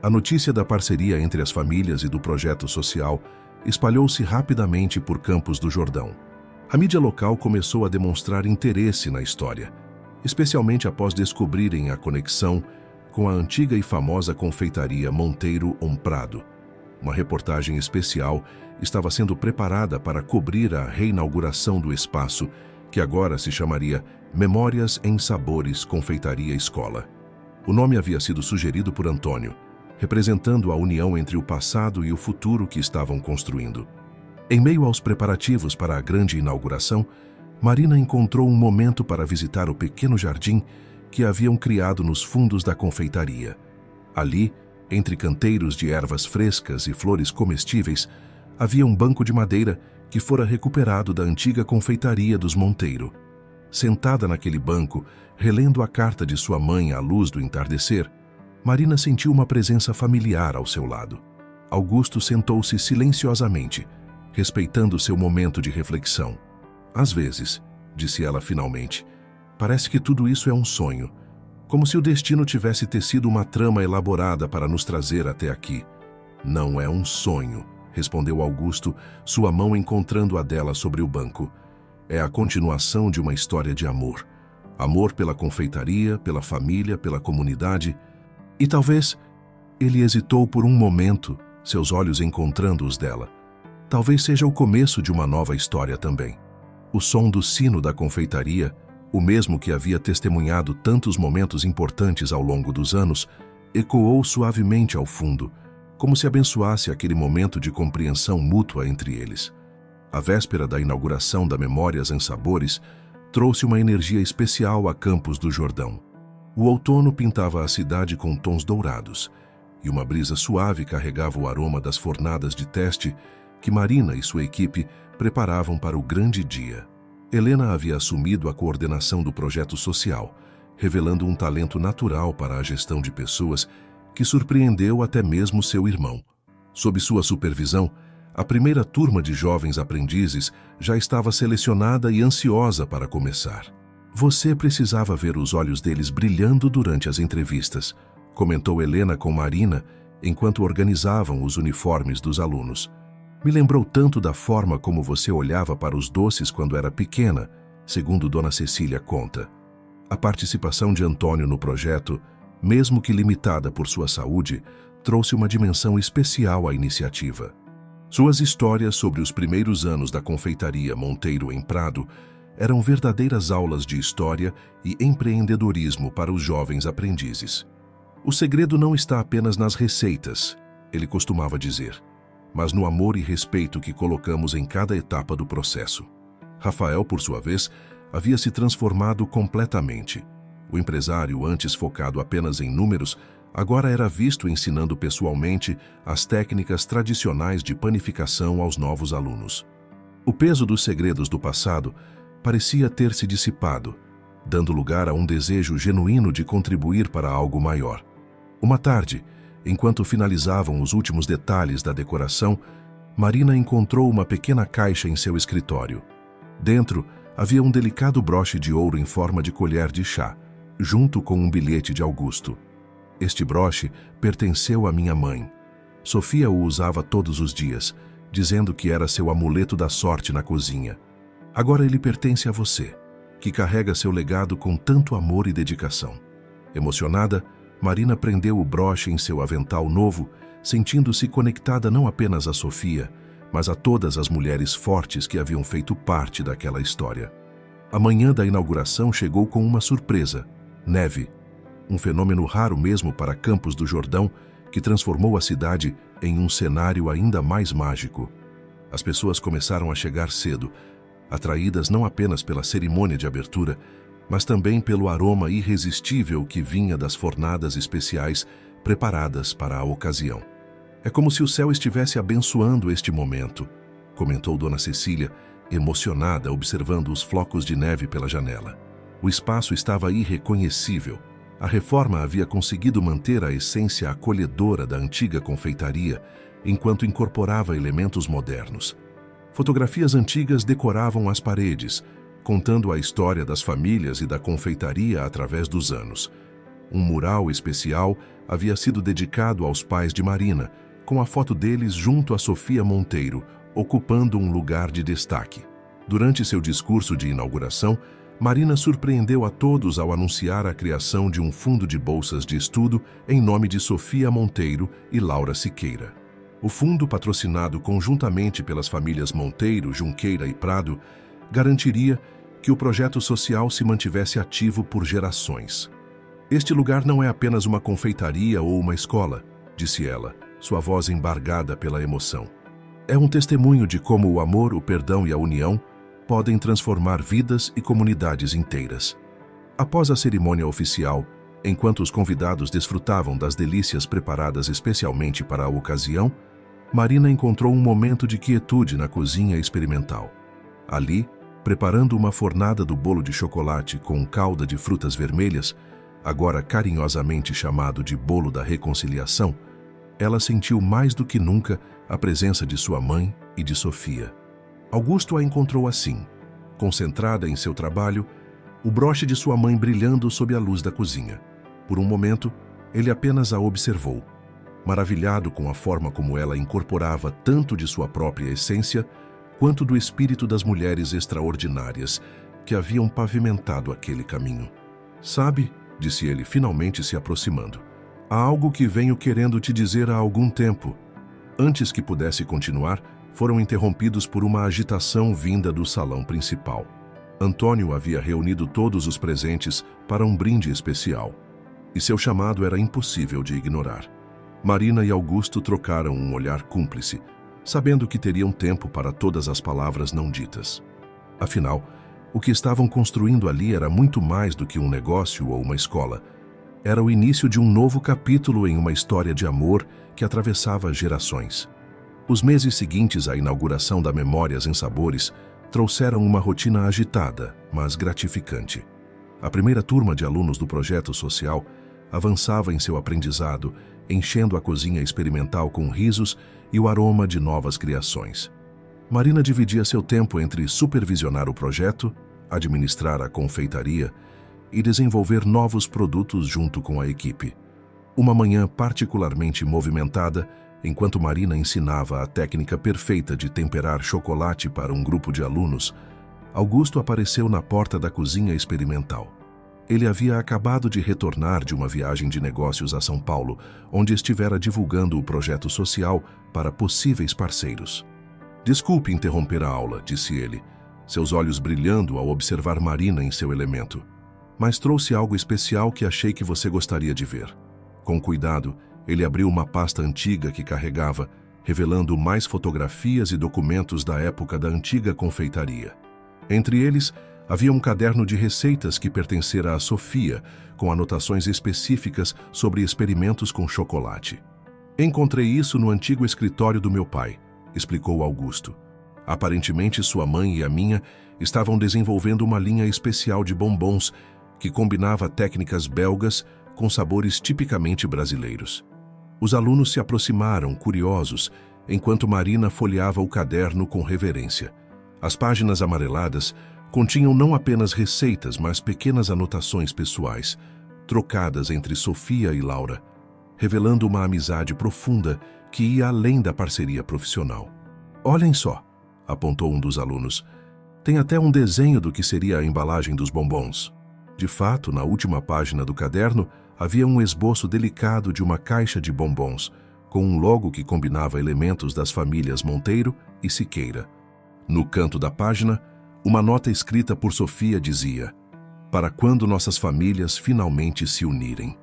A notícia da parceria entre as famílias e do projeto social espalhou-se rapidamente por Campos do Jordão. A mídia local começou a demonstrar interesse na história, especialmente após descobrirem a conexão com a antiga e famosa confeitaria Monteiro Prado. Uma reportagem especial estava sendo preparada para cobrir a reinauguração do espaço, que agora se chamaria Memórias em Sabores Confeitaria Escola. O nome havia sido sugerido por Antônio, representando a união entre o passado e o futuro que estavam construindo. Em meio aos preparativos para a grande inauguração, Marina encontrou um momento para visitar o pequeno jardim que haviam criado nos fundos da confeitaria. Ali, entre canteiros de ervas frescas e flores comestíveis, havia um banco de madeira que fora recuperado da antiga confeitaria dos Monteiro. Sentada naquele banco, relendo a carta de sua mãe à luz do entardecer, Marina sentiu uma presença familiar ao seu lado. Augusto sentou-se silenciosamente, respeitando seu momento de reflexão. "Às vezes", disse ela finalmente, "parece que tudo isso é um sonho, como se o destino tivesse tecido uma trama elaborada para nos trazer até aqui." "Não é um sonho", respondeu Augusto, sua mão encontrando a dela sobre o banco. "É a continuação de uma história de amor. Amor pela confeitaria, pela família, pela comunidade. E talvez..." Ele hesitou por um momento, seus olhos encontrando os dela. "Talvez seja o começo de uma nova história também." O som do sino da confeitaria, o mesmo que havia testemunhado tantos momentos importantes ao longo dos anos, ecoou suavemente ao fundo, como se abençoasse aquele momento de compreensão mútua entre eles. A véspera da inauguração da Memórias em Sabores trouxe uma energia especial a Campos do Jordão. O outono pintava a cidade com tons dourados, e uma brisa suave carregava o aroma das fornadas de teste que Marina e sua equipe preparavam para o grande dia. Helena havia assumido a coordenação do projeto social, revelando um talento natural para a gestão de pessoas que surpreendeu até mesmo seu irmão. Sob sua supervisão, a primeira turma de jovens aprendizes já estava selecionada e ansiosa para começar. "Você precisava ver os olhos deles brilhando durante as entrevistas", comentou Helena com Marina enquanto organizavam os uniformes dos alunos. "Me lembrou tanto da forma como você olhava para os doces quando era pequena", segundo Dona Cecília conta. A participação de Antônio no projeto, mesmo que limitada por sua saúde, trouxe uma dimensão especial à iniciativa. Suas histórias sobre os primeiros anos da confeitaria Monteiro Prado eram verdadeiras aulas de história e empreendedorismo para os jovens aprendizes. O segredo não está apenas nas receitas, ele costumava dizer, mas no amor e respeito que colocamos em cada etapa do processo. Rafael, por sua vez, havia se transformado completamente. O empresário, antes focado apenas em números, agora era visto ensinando pessoalmente as técnicas tradicionais de panificação aos novos alunos. O peso dos segredos do passado parecia ter se dissipado, dando lugar a um desejo genuíno de contribuir para algo maior. Uma tarde, enquanto finalizavam os últimos detalhes da decoração, Marina encontrou uma pequena caixa em seu escritório. Dentro, havia um delicado broche de ouro em forma de colher de chá, junto com um bilhete de Augusto. Este broche pertenceu à minha mãe. Sofia o usava todos os dias, dizendo que era seu amuleto da sorte na cozinha. Agora ele pertence a você, que carrega seu legado com tanto amor e dedicação. Emocionada, Marina prendeu o broche em seu avental novo, sentindo-se conectada não apenas a Sofia, mas a todas as mulheres fortes que haviam feito parte daquela história. A manhã da inauguração chegou com uma surpresa: neve, um fenômeno raro mesmo para Campos do Jordão, que transformou a cidade em um cenário ainda mais mágico. As pessoas começaram a chegar cedo, atraídas não apenas pela cerimônia de abertura, mas também pelo aroma irresistível que vinha das fornadas especiais preparadas para a ocasião. É como se o céu estivesse abençoando este momento, comentou Dona Cecília, emocionada observando os flocos de neve pela janela. O espaço estava irreconhecível. A reforma havia conseguido manter a essência acolhedora da antiga confeitaria, enquanto incorporava elementos modernos. Fotografias antigas decoravam as paredes, contando a história das famílias e da confeitaria através dos anos. Um mural especial havia sido dedicado aos pais de Marina, com a foto deles junto a Sofia Monteiro, ocupando um lugar de destaque. Durante seu discurso de inauguração, Marina surpreendeu a todos ao anunciar a criação de um fundo de bolsas de estudo em nome de Sofia Monteiro e Laura Siqueira. O fundo, patrocinado conjuntamente pelas famílias Monteiro, Junqueira e Prado, garantiria que o projeto social se mantivesse ativo por gerações. Este lugar não é apenas uma confeitaria ou uma escola, disse ela, sua voz embargada pela emoção. É um testemunho de como o amor, o perdão e a união podem transformar vidas e comunidades inteiras. Após a cerimônia oficial, enquanto os convidados desfrutavam das delícias preparadas especialmente para a ocasião, Marina encontrou um momento de quietude na cozinha experimental. Ali, preparando uma fornada do bolo de chocolate com calda de frutas vermelhas, agora carinhosamente chamado de bolo da reconciliação, ela sentiu mais do que nunca a presença de sua mãe e de Sofia. Augusto a encontrou assim, concentrada em seu trabalho, o broche de sua mãe brilhando sob a luz da cozinha. Por um momento, ele apenas a observou, maravilhado com a forma como ela incorporava tanto de sua própria essência quanto do espírito das mulheres extraordinárias que haviam pavimentado aquele caminho. Sabe, disse ele, finalmente se aproximando, há algo que venho querendo te dizer há algum tempo. Antes que pudesse continuar, foram interrompidos por uma agitação vinda do salão principal. Antônio havia reunido todos os presentes para um brinde especial, e seu chamado era impossível de ignorar. Marina e Augusto trocaram um olhar cúmplice, sabendo que teriam tempo para todas as palavras não ditas. Afinal, o que estavam construindo ali era muito mais do que um negócio ou uma escola. Era o início de um novo capítulo em uma história de amor que atravessava gerações. Os meses seguintes à inauguração da Memórias em Sabores trouxeram uma rotina agitada, mas gratificante. A primeira turma de alunos do projeto social avançava em seu aprendizado, enchendo a cozinha experimental com risos e o aroma de novas criações. Marina dividia seu tempo entre supervisionar o projeto, administrar a confeitaria e desenvolver novos produtos junto com a equipe. Uma manhã particularmente movimentada, enquanto Marina ensinava a técnica perfeita de temperar chocolate para um grupo de alunos, Augusto apareceu na porta da cozinha experimental. Ele havia acabado de retornar de uma viagem de negócios a São Paulo, onde estivera divulgando o projeto social para possíveis parceiros. Desculpe interromper a aula, disse ele, seus olhos brilhando ao observar Marina em seu elemento. Mas trouxe algo especial que achei que você gostaria de ver. Com cuidado, ele abriu uma pasta antiga que carregava, revelando mais fotografias e documentos da época da antiga confeitaria. Entre eles, havia um caderno de receitas que pertencera a Sofia, com anotações específicas sobre experimentos com chocolate. Encontrei isso no antigo escritório do meu pai, explicou Augusto. Aparentemente, sua mãe e a minha estavam desenvolvendo uma linha especial de bombons que combinava técnicas belgas com sabores tipicamente brasileiros. Os alunos se aproximaram, curiosos, enquanto Marina folheava o caderno com reverência. As páginas amareladas continham não apenas receitas, mas pequenas anotações pessoais, trocadas entre Sofia e Laura, revelando uma amizade profunda que ia além da parceria profissional. Olhem só, apontou um dos alunos. Tem até um desenho do que seria a embalagem dos bombons. De fato, na última página do caderno, havia um esboço delicado de uma caixa de bombons, com um logo que combinava elementos das famílias Monteiro e Siqueira. No canto da página, uma nota escrita por Sofia dizia: "Para quando nossas famílias finalmente se unirem."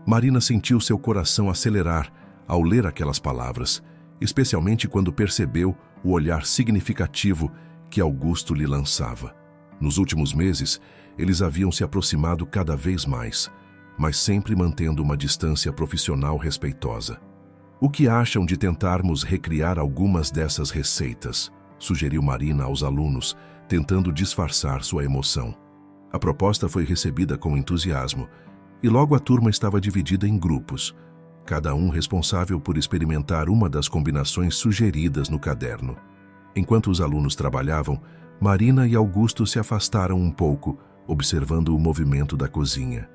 Marina sentiu seu coração acelerar ao ler aquelas palavras, especialmente quando percebeu o olhar significativo que Augusto lhe lançava. Nos últimos meses, eles haviam se aproximado cada vez mais, mas sempre mantendo uma distância profissional respeitosa. "O que acham de tentarmos recriar algumas dessas receitas?", sugeriu Marina aos alunos, tentando disfarçar sua emoção. A proposta foi recebida com entusiasmo, e logo a turma estava dividida em grupos, cada um responsável por experimentar uma das combinações sugeridas no caderno. Enquanto os alunos trabalhavam, Marina e Augusto se afastaram um pouco, observando o movimento da cozinha.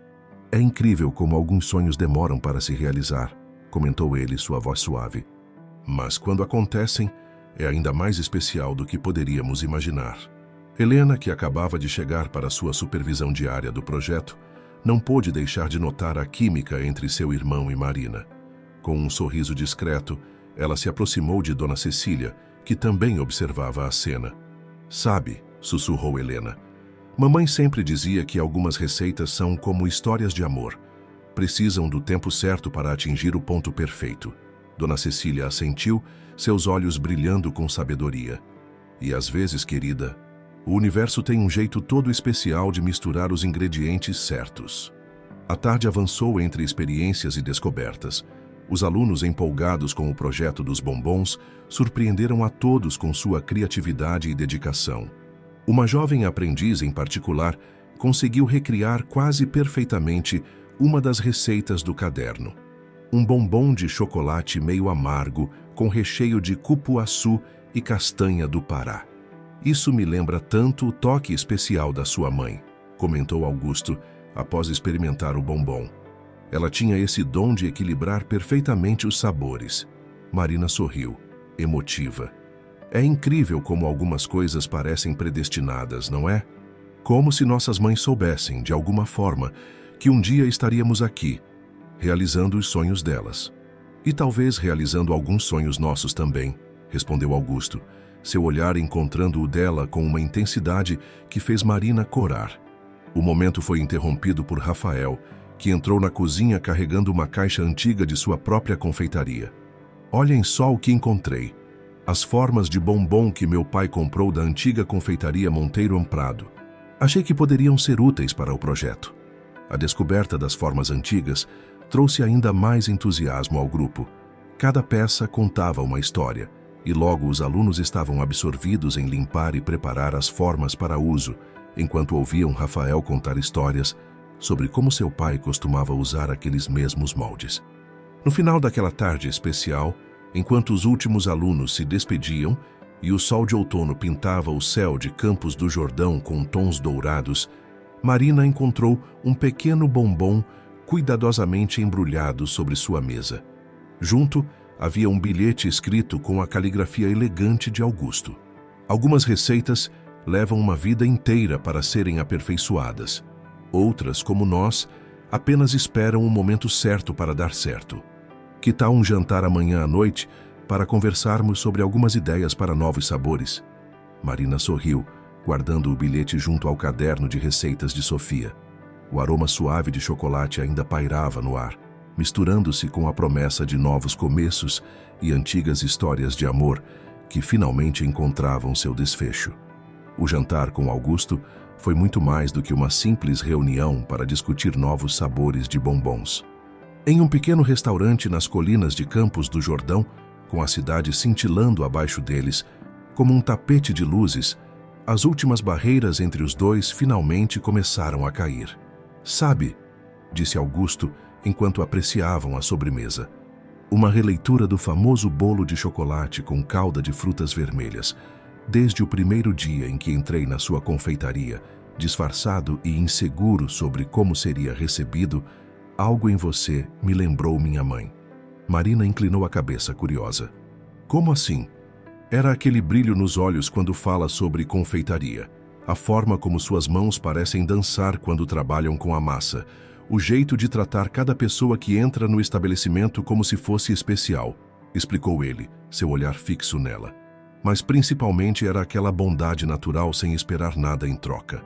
"É incrível como alguns sonhos demoram para se realizar", comentou ele, sua voz suave. "Mas quando acontecem, é ainda mais especial do que poderíamos imaginar." Helena, que acabava de chegar para sua supervisão diária do projeto, não pôde deixar de notar a química entre seu irmão e Marina. Com um sorriso discreto, ela se aproximou de Dona Cecília, que também observava a cena. "Sabe", sussurrou Helena, "mamãe sempre dizia que algumas receitas são como histórias de amor. Precisam do tempo certo para atingir o ponto perfeito." Dona Cecília assentiu, seus olhos brilhando com sabedoria. "E às vezes, querida, o universo tem um jeito todo especial de misturar os ingredientes certos." A tarde avançou entre experiências e descobertas. Os alunos, empolgados com o projeto dos bombons, surpreenderam a todos com sua criatividade e dedicação. Uma jovem aprendiz, em particular, conseguiu recriar quase perfeitamente uma das receitas do caderno. Um bombom de chocolate meio amargo, com recheio de cupuaçu e castanha do Pará. "Isso me lembra tanto o toque especial da sua mãe", comentou Augusto, após experimentar o bombom. "Ela tinha esse dom de equilibrar perfeitamente os sabores." Marina sorriu, emotiva. "É incrível como algumas coisas parecem predestinadas, não é? Como se nossas mães soubessem, de alguma forma, que um dia estaríamos aqui, realizando os sonhos delas. E talvez realizando alguns sonhos nossos também", respondeu Augusto, seu olhar encontrando o dela com uma intensidade que fez Marina corar. O momento foi interrompido por Rafael, que entrou na cozinha carregando uma caixa antiga de sua própria confeitaria. "Olhem só o que encontrei. As formas de bombom que meu pai comprou da antiga confeitaria Monteiro Prado. Achei que poderiam ser úteis para o projeto." A descoberta das formas antigas trouxe ainda mais entusiasmo ao grupo. Cada peça contava uma história, e logo os alunos estavam absorvidos em limpar e preparar as formas para uso, enquanto ouviam Rafael contar histórias sobre como seu pai costumava usar aqueles mesmos moldes. No final daquela tarde especial, enquanto os últimos alunos se despediam e o sol de outono pintava o céu de Campos do Jordão com tons dourados, Marina encontrou um pequeno bombom cuidadosamente embrulhado sobre sua mesa. Junto, havia um bilhete escrito com a caligrafia elegante de Augusto. "Algumas receitas levam uma vida inteira para serem aperfeiçoadas. Outras, como nós, apenas esperam o momento certo para dar certo. Que tal um jantar amanhã à noite para conversarmos sobre algumas ideias para novos sabores?" Marina sorriu, guardando o bilhete junto ao caderno de receitas de Sofia. O aroma suave de chocolate ainda pairava no ar, misturando-se com a promessa de novos começos e antigas histórias de amor que finalmente encontravam seu desfecho. O jantar com Augusto foi muito mais do que uma simples reunião para discutir novos sabores de bombons. Em um pequeno restaurante nas colinas de Campos do Jordão, com a cidade cintilando abaixo deles, como um tapete de luzes, as últimas barreiras entre os dois finalmente começaram a cair. "Sabe", disse Augusto enquanto apreciavam a sobremesa, "uma releitura do famoso bolo de chocolate com calda de frutas vermelhas. Desde o primeiro dia em que entrei na sua confeitaria, disfarçado e inseguro sobre como seria recebido, algo em você me lembrou minha mãe." Marina inclinou a cabeça, curiosa. "Como assim?" Era aquele brilho nos olhos quando fala sobre confeitaria, a forma como suas mãos parecem dançar quando trabalham com a massa, o jeito de tratar cada pessoa que entra no estabelecimento como se fosse especial, explicou ele, seu olhar fixo nela. Mas principalmente era aquela bondade natural sem esperar nada em troca.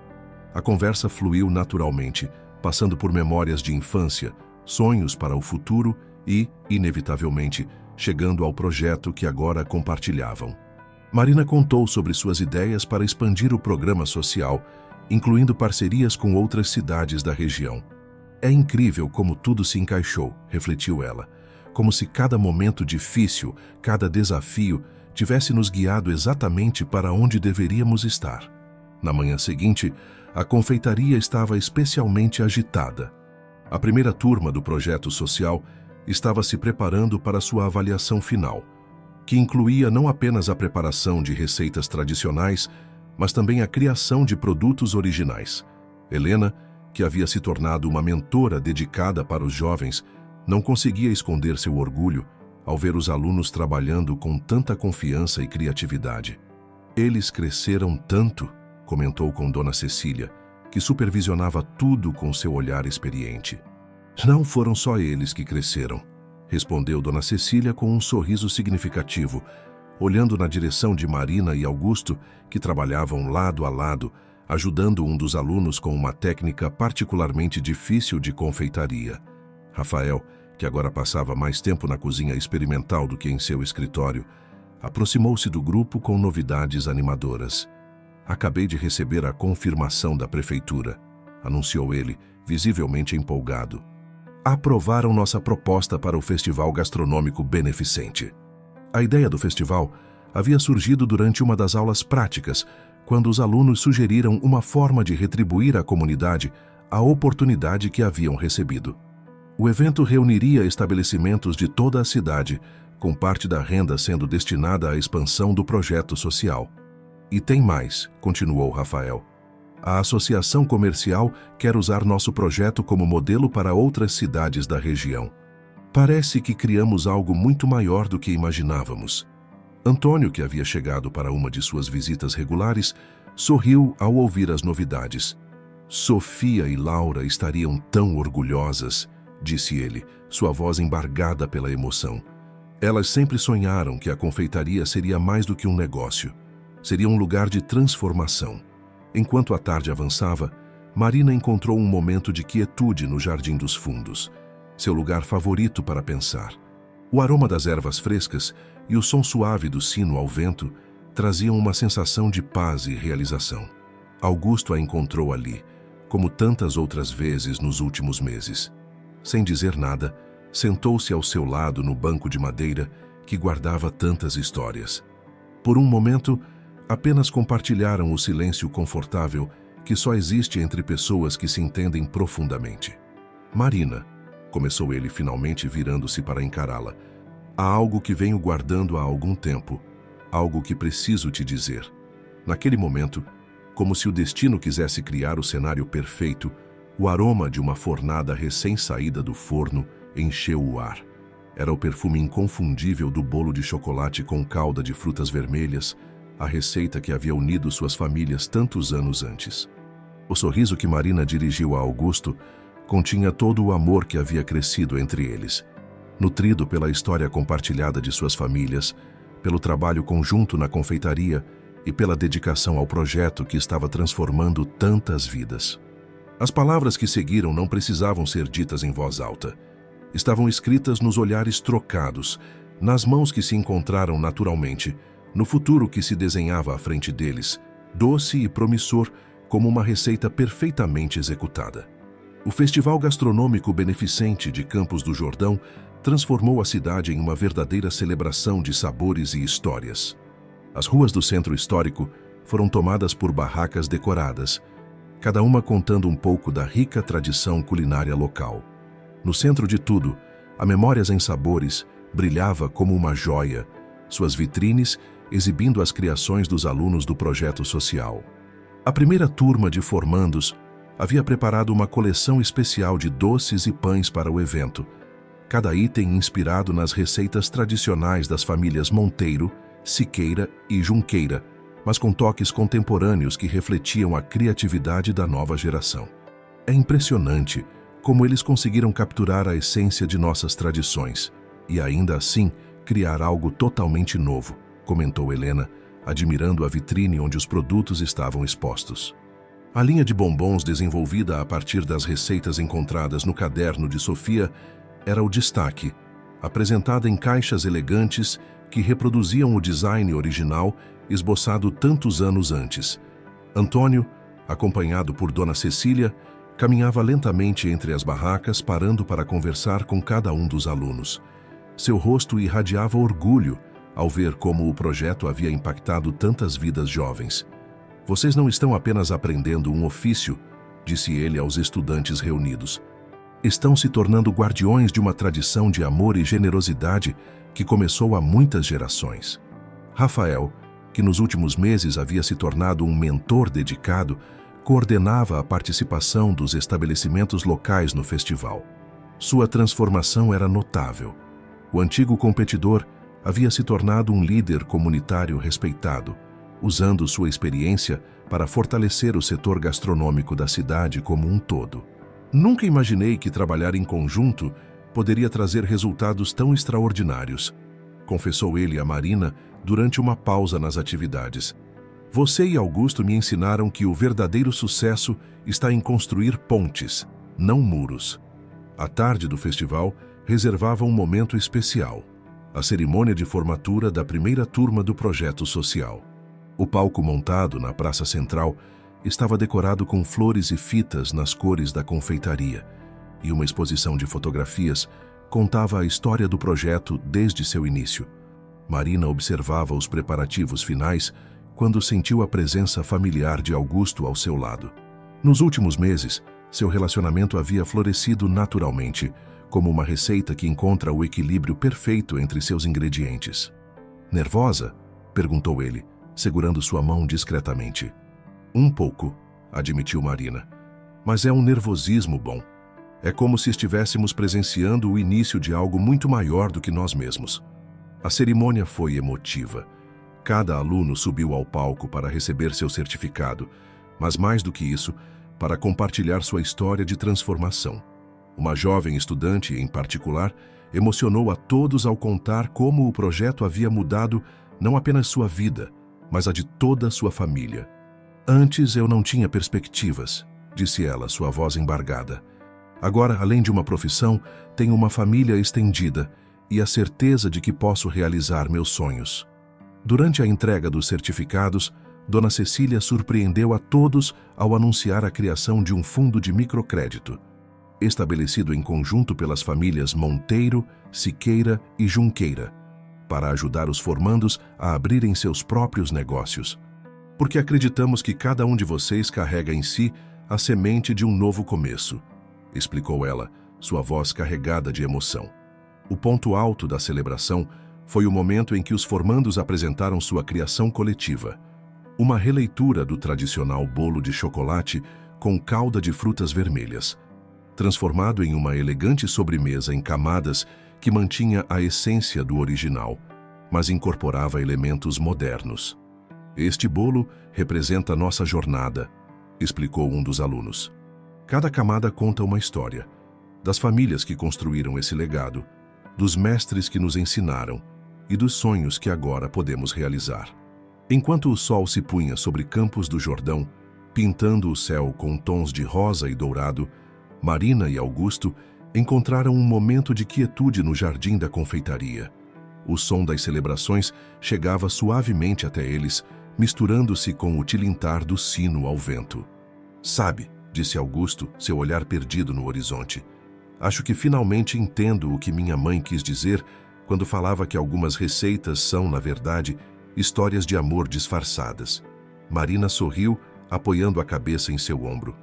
A conversa fluiu naturalmente, passando por memórias de infância, sonhos para o futuro e, inevitavelmente, chegando ao projeto que agora compartilhavam. Marina contou sobre suas ideias para expandir o programa social, incluindo parcerias com outras cidades da região. "É incrível como tudo se encaixou", refletiu ela, como se cada momento difícil, cada desafio, tivesse nos guiado exatamente para onde deveríamos estar. Na manhã seguinte, a confeitaria estava especialmente agitada. A primeira turma do projeto social estava se preparando para sua avaliação final, que incluía não apenas a preparação de receitas tradicionais, mas também a criação de produtos originais. Helena, que havia se tornado uma mentora dedicada para os jovens, não conseguia esconder seu orgulho ao ver os alunos trabalhando com tanta confiança e criatividade. "Eles cresceram tanto", comentou com Dona Cecília, que supervisionava tudo com seu olhar experiente. "Não foram só eles que cresceram", respondeu Dona Cecília com um sorriso significativo, olhando na direção de Marina e Augusto, que trabalhavam lado a lado, ajudando um dos alunos com uma técnica particularmente difícil de confeitaria. Rafael, que agora passava mais tempo na cozinha experimental do que em seu escritório, aproximou-se do grupo com novidades animadoras. "Acabei de receber a confirmação da prefeitura", anunciou ele, visivelmente empolgado. "Aprovaram nossa proposta para o Festival Gastronômico Beneficente." A ideia do festival havia surgido durante uma das aulas práticas, quando os alunos sugeriram uma forma de retribuir à comunidade a oportunidade que haviam recebido. O evento reuniria estabelecimentos de toda a cidade, com parte da renda sendo destinada à expansão do projeto social. "E tem mais", continuou Rafael. "A Associação Comercial quer usar nosso projeto como modelo para outras cidades da região. Parece que criamos algo muito maior do que imaginávamos." Antônio, que havia chegado para uma de suas visitas regulares, sorriu ao ouvir as novidades. "Sofia e Laura estariam tão orgulhosas", disse ele, sua voz embargada pela emoção. Elas sempre sonharam que a confeitaria seria mais do que um negócio. Seria um lugar de transformação. Enquanto a tarde avançava, Marina encontrou um momento de quietude no Jardim dos Fundos, seu lugar favorito para pensar. O aroma das ervas frescas e o som suave do sino ao vento traziam uma sensação de paz e realização. Augusto a encontrou ali, como tantas outras vezes nos últimos meses. Sem dizer nada, sentou-se ao seu lado no banco de madeira que guardava tantas histórias. Por um momento, apenas compartilharam o silêncio confortável que só existe entre pessoas que se entendem profundamente. "Marina", começou ele finalmente virando-se para encará-la, "há algo que venho guardando há algum tempo, algo que preciso te dizer." Naquele momento, como se o destino quisesse criar o cenário perfeito, o aroma de uma fornada recém-saída do forno encheu o ar. Era o perfume inconfundível do bolo de chocolate com calda de frutas vermelhas, a receita que havia unido suas famílias tantos anos antes. O sorriso que Marina dirigiu a Augusto continha todo o amor que havia crescido entre eles, nutrido pela história compartilhada de suas famílias, pelo trabalho conjunto na confeitaria e pela dedicação ao projeto que estava transformando tantas vidas. As palavras que seguiram não precisavam ser ditas em voz alta. Estavam escritas nos olhares trocados, nas mãos que se encontraram naturalmente, no futuro que se desenhava à frente deles, doce e promissor como uma receita perfeitamente executada. O Festival Gastronômico Beneficente de Campos do Jordão transformou a cidade em uma verdadeira celebração de sabores e histórias. As ruas do centro histórico foram tomadas por barracas decoradas, cada uma contando um pouco da rica tradição culinária local. No centro de tudo, a Memórias em Sabores brilhava como uma joia, suas vitrines exibindo as criações dos alunos do projeto social. A primeira turma de formandos havia preparado uma coleção especial de doces e pães para o evento, cada item inspirado nas receitas tradicionais das famílias Monteiro, Siqueira e Junqueira, mas com toques contemporâneos que refletiam a criatividade da nova geração. É impressionante como eles conseguiram capturar a essência de nossas tradições e, ainda assim, criar algo totalmente novo, comentou Helena, admirando a vitrine onde os produtos estavam expostos. A linha de bombons desenvolvida a partir das receitas encontradas no caderno de Sofia era o destaque, apresentada em caixas elegantes que reproduziam o design original esboçado tantos anos antes. Antônio, acompanhado por Dona Cecília, caminhava lentamente entre as barracas, parando para conversar com cada um dos alunos. Seu rosto irradiava orgulho ao ver como o projeto havia impactado tantas vidas jovens. Vocês não estão apenas aprendendo um ofício, disse ele aos estudantes reunidos. Estão se tornando guardiões de uma tradição de amor e generosidade que começou há muitas gerações. Rafael, que nos últimos meses havia se tornado um mentor dedicado, coordenava a participação dos estabelecimentos locais no festival. Sua transformação era notável. O antigo competidor havia se tornado um líder comunitário respeitado, usando sua experiência para fortalecer o setor gastronômico da cidade como um todo. Nunca imaginei que trabalhar em conjunto poderia trazer resultados tão extraordinários, confessou ele a Marina durante uma pausa nas atividades. Você e Augusto me ensinaram que o verdadeiro sucesso está em construir pontes, não muros. A tarde do festival reservava um momento especial, a cerimônia de formatura da primeira turma do projeto social. O palco montado na Praça Central estava decorado com flores e fitas nas cores da confeitaria, e uma exposição de fotografias contava a história do projeto desde seu início. Marina observava os preparativos finais quando sentiu a presença familiar de Augusto ao seu lado. Nos últimos meses, seu relacionamento havia florescido naturalmente, como uma receita que encontra o equilíbrio perfeito entre seus ingredientes. Nervosa? Perguntou ele, segurando sua mão discretamente. Um pouco, admitiu Marina. Mas é um nervosismo bom. É como se estivéssemos presenciando o início de algo muito maior do que nós mesmos. A cerimônia foi emotiva. Cada aluno subiu ao palco para receber seu certificado, mas mais do que isso, para compartilhar sua história de transformação. Uma jovem estudante, em particular, emocionou a todos ao contar como o projeto havia mudado não apenas sua vida, mas a de toda a sua família. Antes eu não tinha perspectivas, disse ela, sua voz embargada. Agora, além de uma profissão, tenho uma família estendida e a certeza de que posso realizar meus sonhos. Durante a entrega dos certificados, Dona Cecília surpreendeu a todos ao anunciar a criação de um fundo de microcrédito, estabelecido em conjunto pelas famílias Monteiro, Siqueira e Junqueira, para ajudar os formandos a abrirem seus próprios negócios. Porque acreditamos que cada um de vocês carrega em si a semente de um novo começo, explicou ela, sua voz carregada de emoção. O ponto alto da celebração foi o momento em que os formandos apresentaram sua criação coletiva, uma releitura do tradicional bolo de chocolate com calda de frutas vermelhas, transformado em uma elegante sobremesa em camadas que mantinha a essência do original, mas incorporava elementos modernos. Este bolo representa nossa jornada, explicou um dos alunos. Cada camada conta uma história, das famílias que construíram esse legado, dos mestres que nos ensinaram e dos sonhos que agora podemos realizar. Enquanto o sol se punha sobre Campos do Jordão, pintando o céu com tons de rosa e dourado, Marina e Augusto encontraram um momento de quietude no jardim da confeitaria. O som das celebrações chegava suavemente até eles, misturando-se com o tilintar do sino ao vento. "Sabe", disse Augusto, seu olhar perdido no horizonte, "acho que finalmente entendo o que minha mãe quis dizer quando falava que algumas receitas são, na verdade, histórias de amor disfarçadas." Marina sorriu, apoiando a cabeça em seu ombro.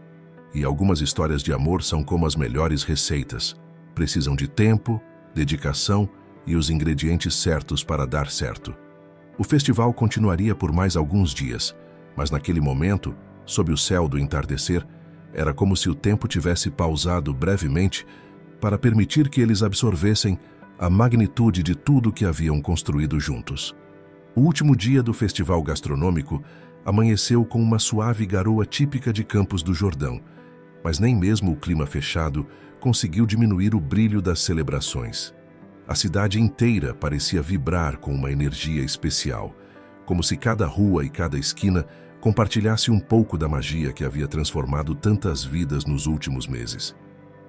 "E algumas histórias de amor são como as melhores receitas. Precisam de tempo, dedicação e os ingredientes certos para dar certo." O festival continuaria por mais alguns dias, mas naquele momento, sob o céu do entardecer, era como se o tempo tivesse pausado brevemente para permitir que eles absorvessem a magnitude de tudo que haviam construído juntos. O último dia do festival gastronômico amanheceu com uma suave garoa típica de Campos do Jordão, mas nem mesmo o clima fechado conseguiu diminuir o brilho das celebrações. A cidade inteira parecia vibrar com uma energia especial, como se cada rua e cada esquina compartilhasse um pouco da magia que havia transformado tantas vidas nos últimos meses.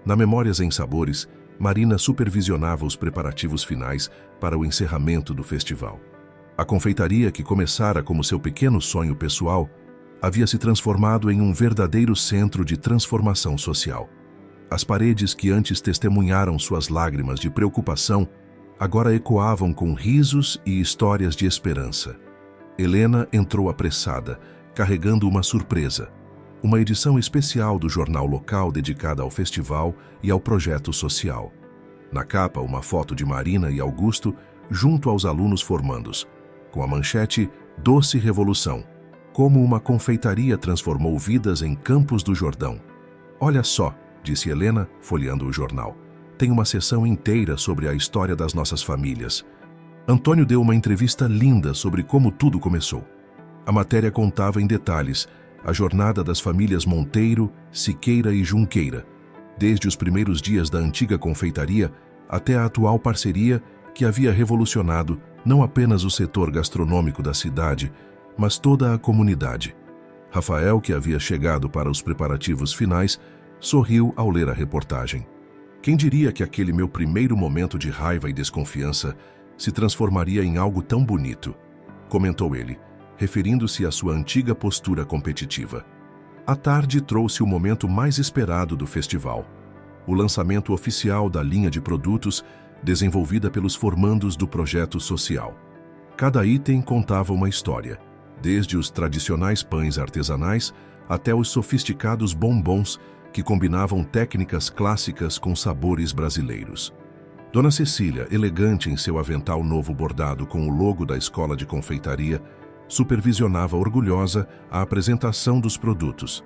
Na Memórias em Sabores, Marina supervisionava os preparativos finais para o encerramento do festival. A confeitaria, que começara como seu pequeno sonho pessoal, havia se transformado em um verdadeiro centro de transformação social. As paredes que antes testemunharam suas lágrimas de preocupação agora ecoavam com risos e histórias de esperança. Helena entrou apressada, carregando uma surpresa: uma edição especial do jornal local dedicada ao festival e ao projeto social. Na capa, uma foto de Marina e Augusto junto aos alunos formandos, com a manchete "Doce Revolução: como uma confeitaria transformou vidas em Campos do Jordão." "Olha só", disse Helena, folheando o jornal, "tem uma seção inteira sobre a história das nossas famílias." Antônio deu uma entrevista linda sobre como tudo começou. A matéria contava em detalhes a jornada das famílias Monteiro, Siqueira e Junqueira, desde os primeiros dias da antiga confeitaria até a atual parceria que havia revolucionado não apenas o setor gastronômico da cidade, mas toda a comunidade. Rafael, que havia chegado para os preparativos finais, sorriu ao ler a reportagem. "Quem diria que aquele meu primeiro momento de raiva e desconfiança se transformaria em algo tão bonito?" comentou ele, referindo-se à sua antiga postura competitiva. A tarde trouxe o momento mais esperado do festival: o lançamento oficial da linha de produtos desenvolvida pelos formandos do projeto social. Cada item contava uma história, desde os tradicionais pães artesanais até os sofisticados bombons que combinavam técnicas clássicas com sabores brasileiros. Dona Cecília, elegante em seu avental novo bordado com o logo da escola de confeitaria, supervisionava orgulhosa a apresentação dos produtos.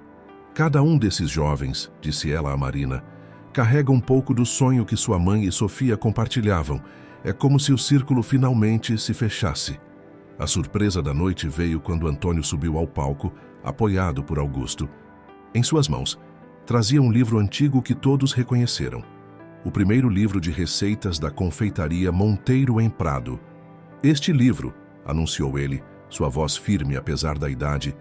"Cada um desses jovens", disse ela a Marina, "carrega um pouco do sonho que sua mãe e Sofia compartilhavam. É como se o círculo finalmente se fechasse." A surpresa da noite veio quando Antônio subiu ao palco, apoiado por Augusto. Em suas mãos, trazia um livro antigo que todos reconheceram: o primeiro livro de receitas da confeitaria Monteiro em Prado. "Este livro", anunciou ele, sua voz firme apesar da idade,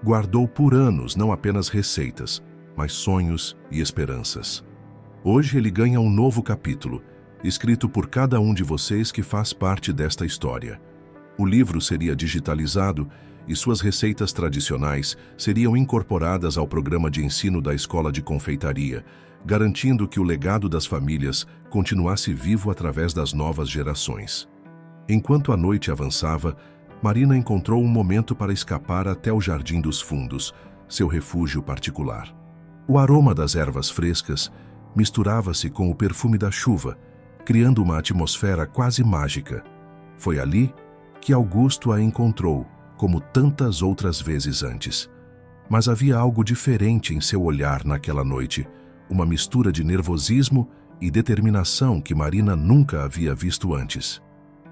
"guardou por anos não apenas receitas, mas sonhos e esperanças. Hoje ele ganha um novo capítulo, escrito por cada um de vocês que faz parte desta história. O livro seria digitalizado e suas receitas tradicionais seriam incorporadas ao programa de ensino da Escola de Confeitaria, garantindo que o legado das famílias continuasse vivo através das novas gerações." Enquanto a noite avançava, Marina encontrou um momento para escapar até o Jardim dos Fundos, seu refúgio particular. O aroma das ervas frescas misturava-se com o perfume da chuva, criando uma atmosfera quase mágica. Foi ali que Augusto a encontrou, como tantas outras vezes antes. Mas havia algo diferente em seu olhar naquela noite, uma mistura de nervosismo e determinação que Marina nunca havia visto antes.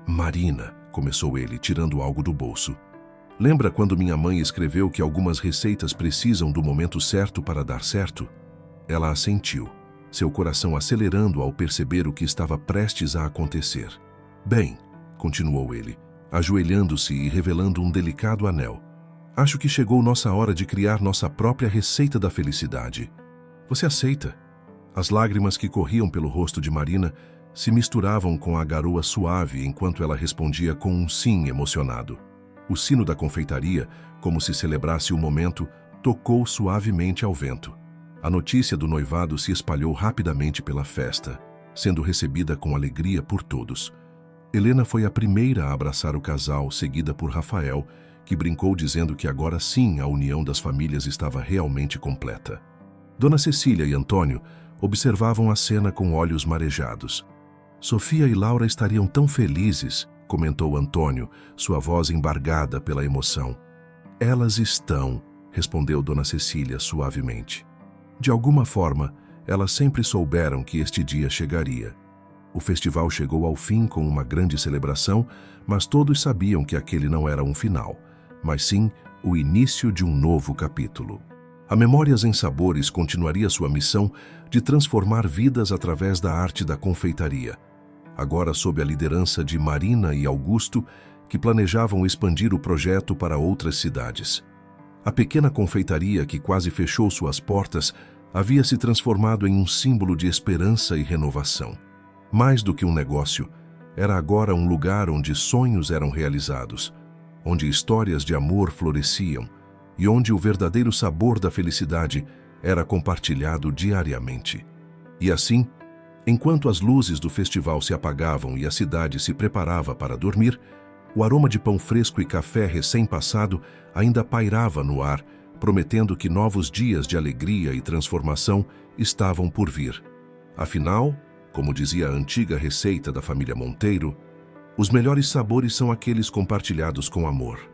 "Marina", começou ele, tirando algo do bolso, "lembra quando minha mãe escreveu que algumas receitas precisam do momento certo para dar certo?" Ela assentiu, seu coração acelerando ao perceber o que estava prestes a acontecer. "Bem", continuou ele, ajoelhando-se e revelando um delicado anel. Acho que chegou nossa hora de criar nossa própria receita da felicidade. Você aceita? As lágrimas que corriam pelo rosto de Marina se misturavam com a garoa suave enquanto ela respondia com um sim emocionado. O sino da confeitaria, como se celebrasse o momento, tocou suavemente ao vento. A notícia do noivado se espalhou rapidamente pela festa, sendo recebida com alegria por todos. Helena foi a primeira a abraçar o casal, seguida por Rafael, que brincou dizendo que agora sim a união das famílias estava realmente completa. Dona Cecília e Antônio observavam a cena com olhos marejados. Sofia e Laura estariam tão felizes, comentou Antônio, sua voz embargada pela emoção. Elas estão, respondeu Dona Cecília suavemente. De alguma forma, elas sempre souberam que este dia chegaria. O festival chegou ao fim com uma grande celebração, mas todos sabiam que aquele não era um final, mas sim o início de um novo capítulo. A Memórias em Sabores continuaria sua missão de transformar vidas através da arte da confeitaria, agora sob a liderança de Marina e Augusto, que planejavam expandir o projeto para outras cidades. A pequena confeitaria que quase fechou suas portas havia se transformado em um símbolo de esperança e renovação. Mais do que um negócio, era agora um lugar onde sonhos eram realizados, onde histórias de amor floresciam e onde o verdadeiro sabor da felicidade era compartilhado diariamente. E assim, enquanto as luzes do festival se apagavam e a cidade se preparava para dormir, o aroma de pão fresco e café recém-passado ainda pairava no ar, prometendo que novos dias de alegria e transformação estavam por vir. Afinal, como dizia a antiga receita da família Monteiro, os melhores sabores são aqueles compartilhados com amor.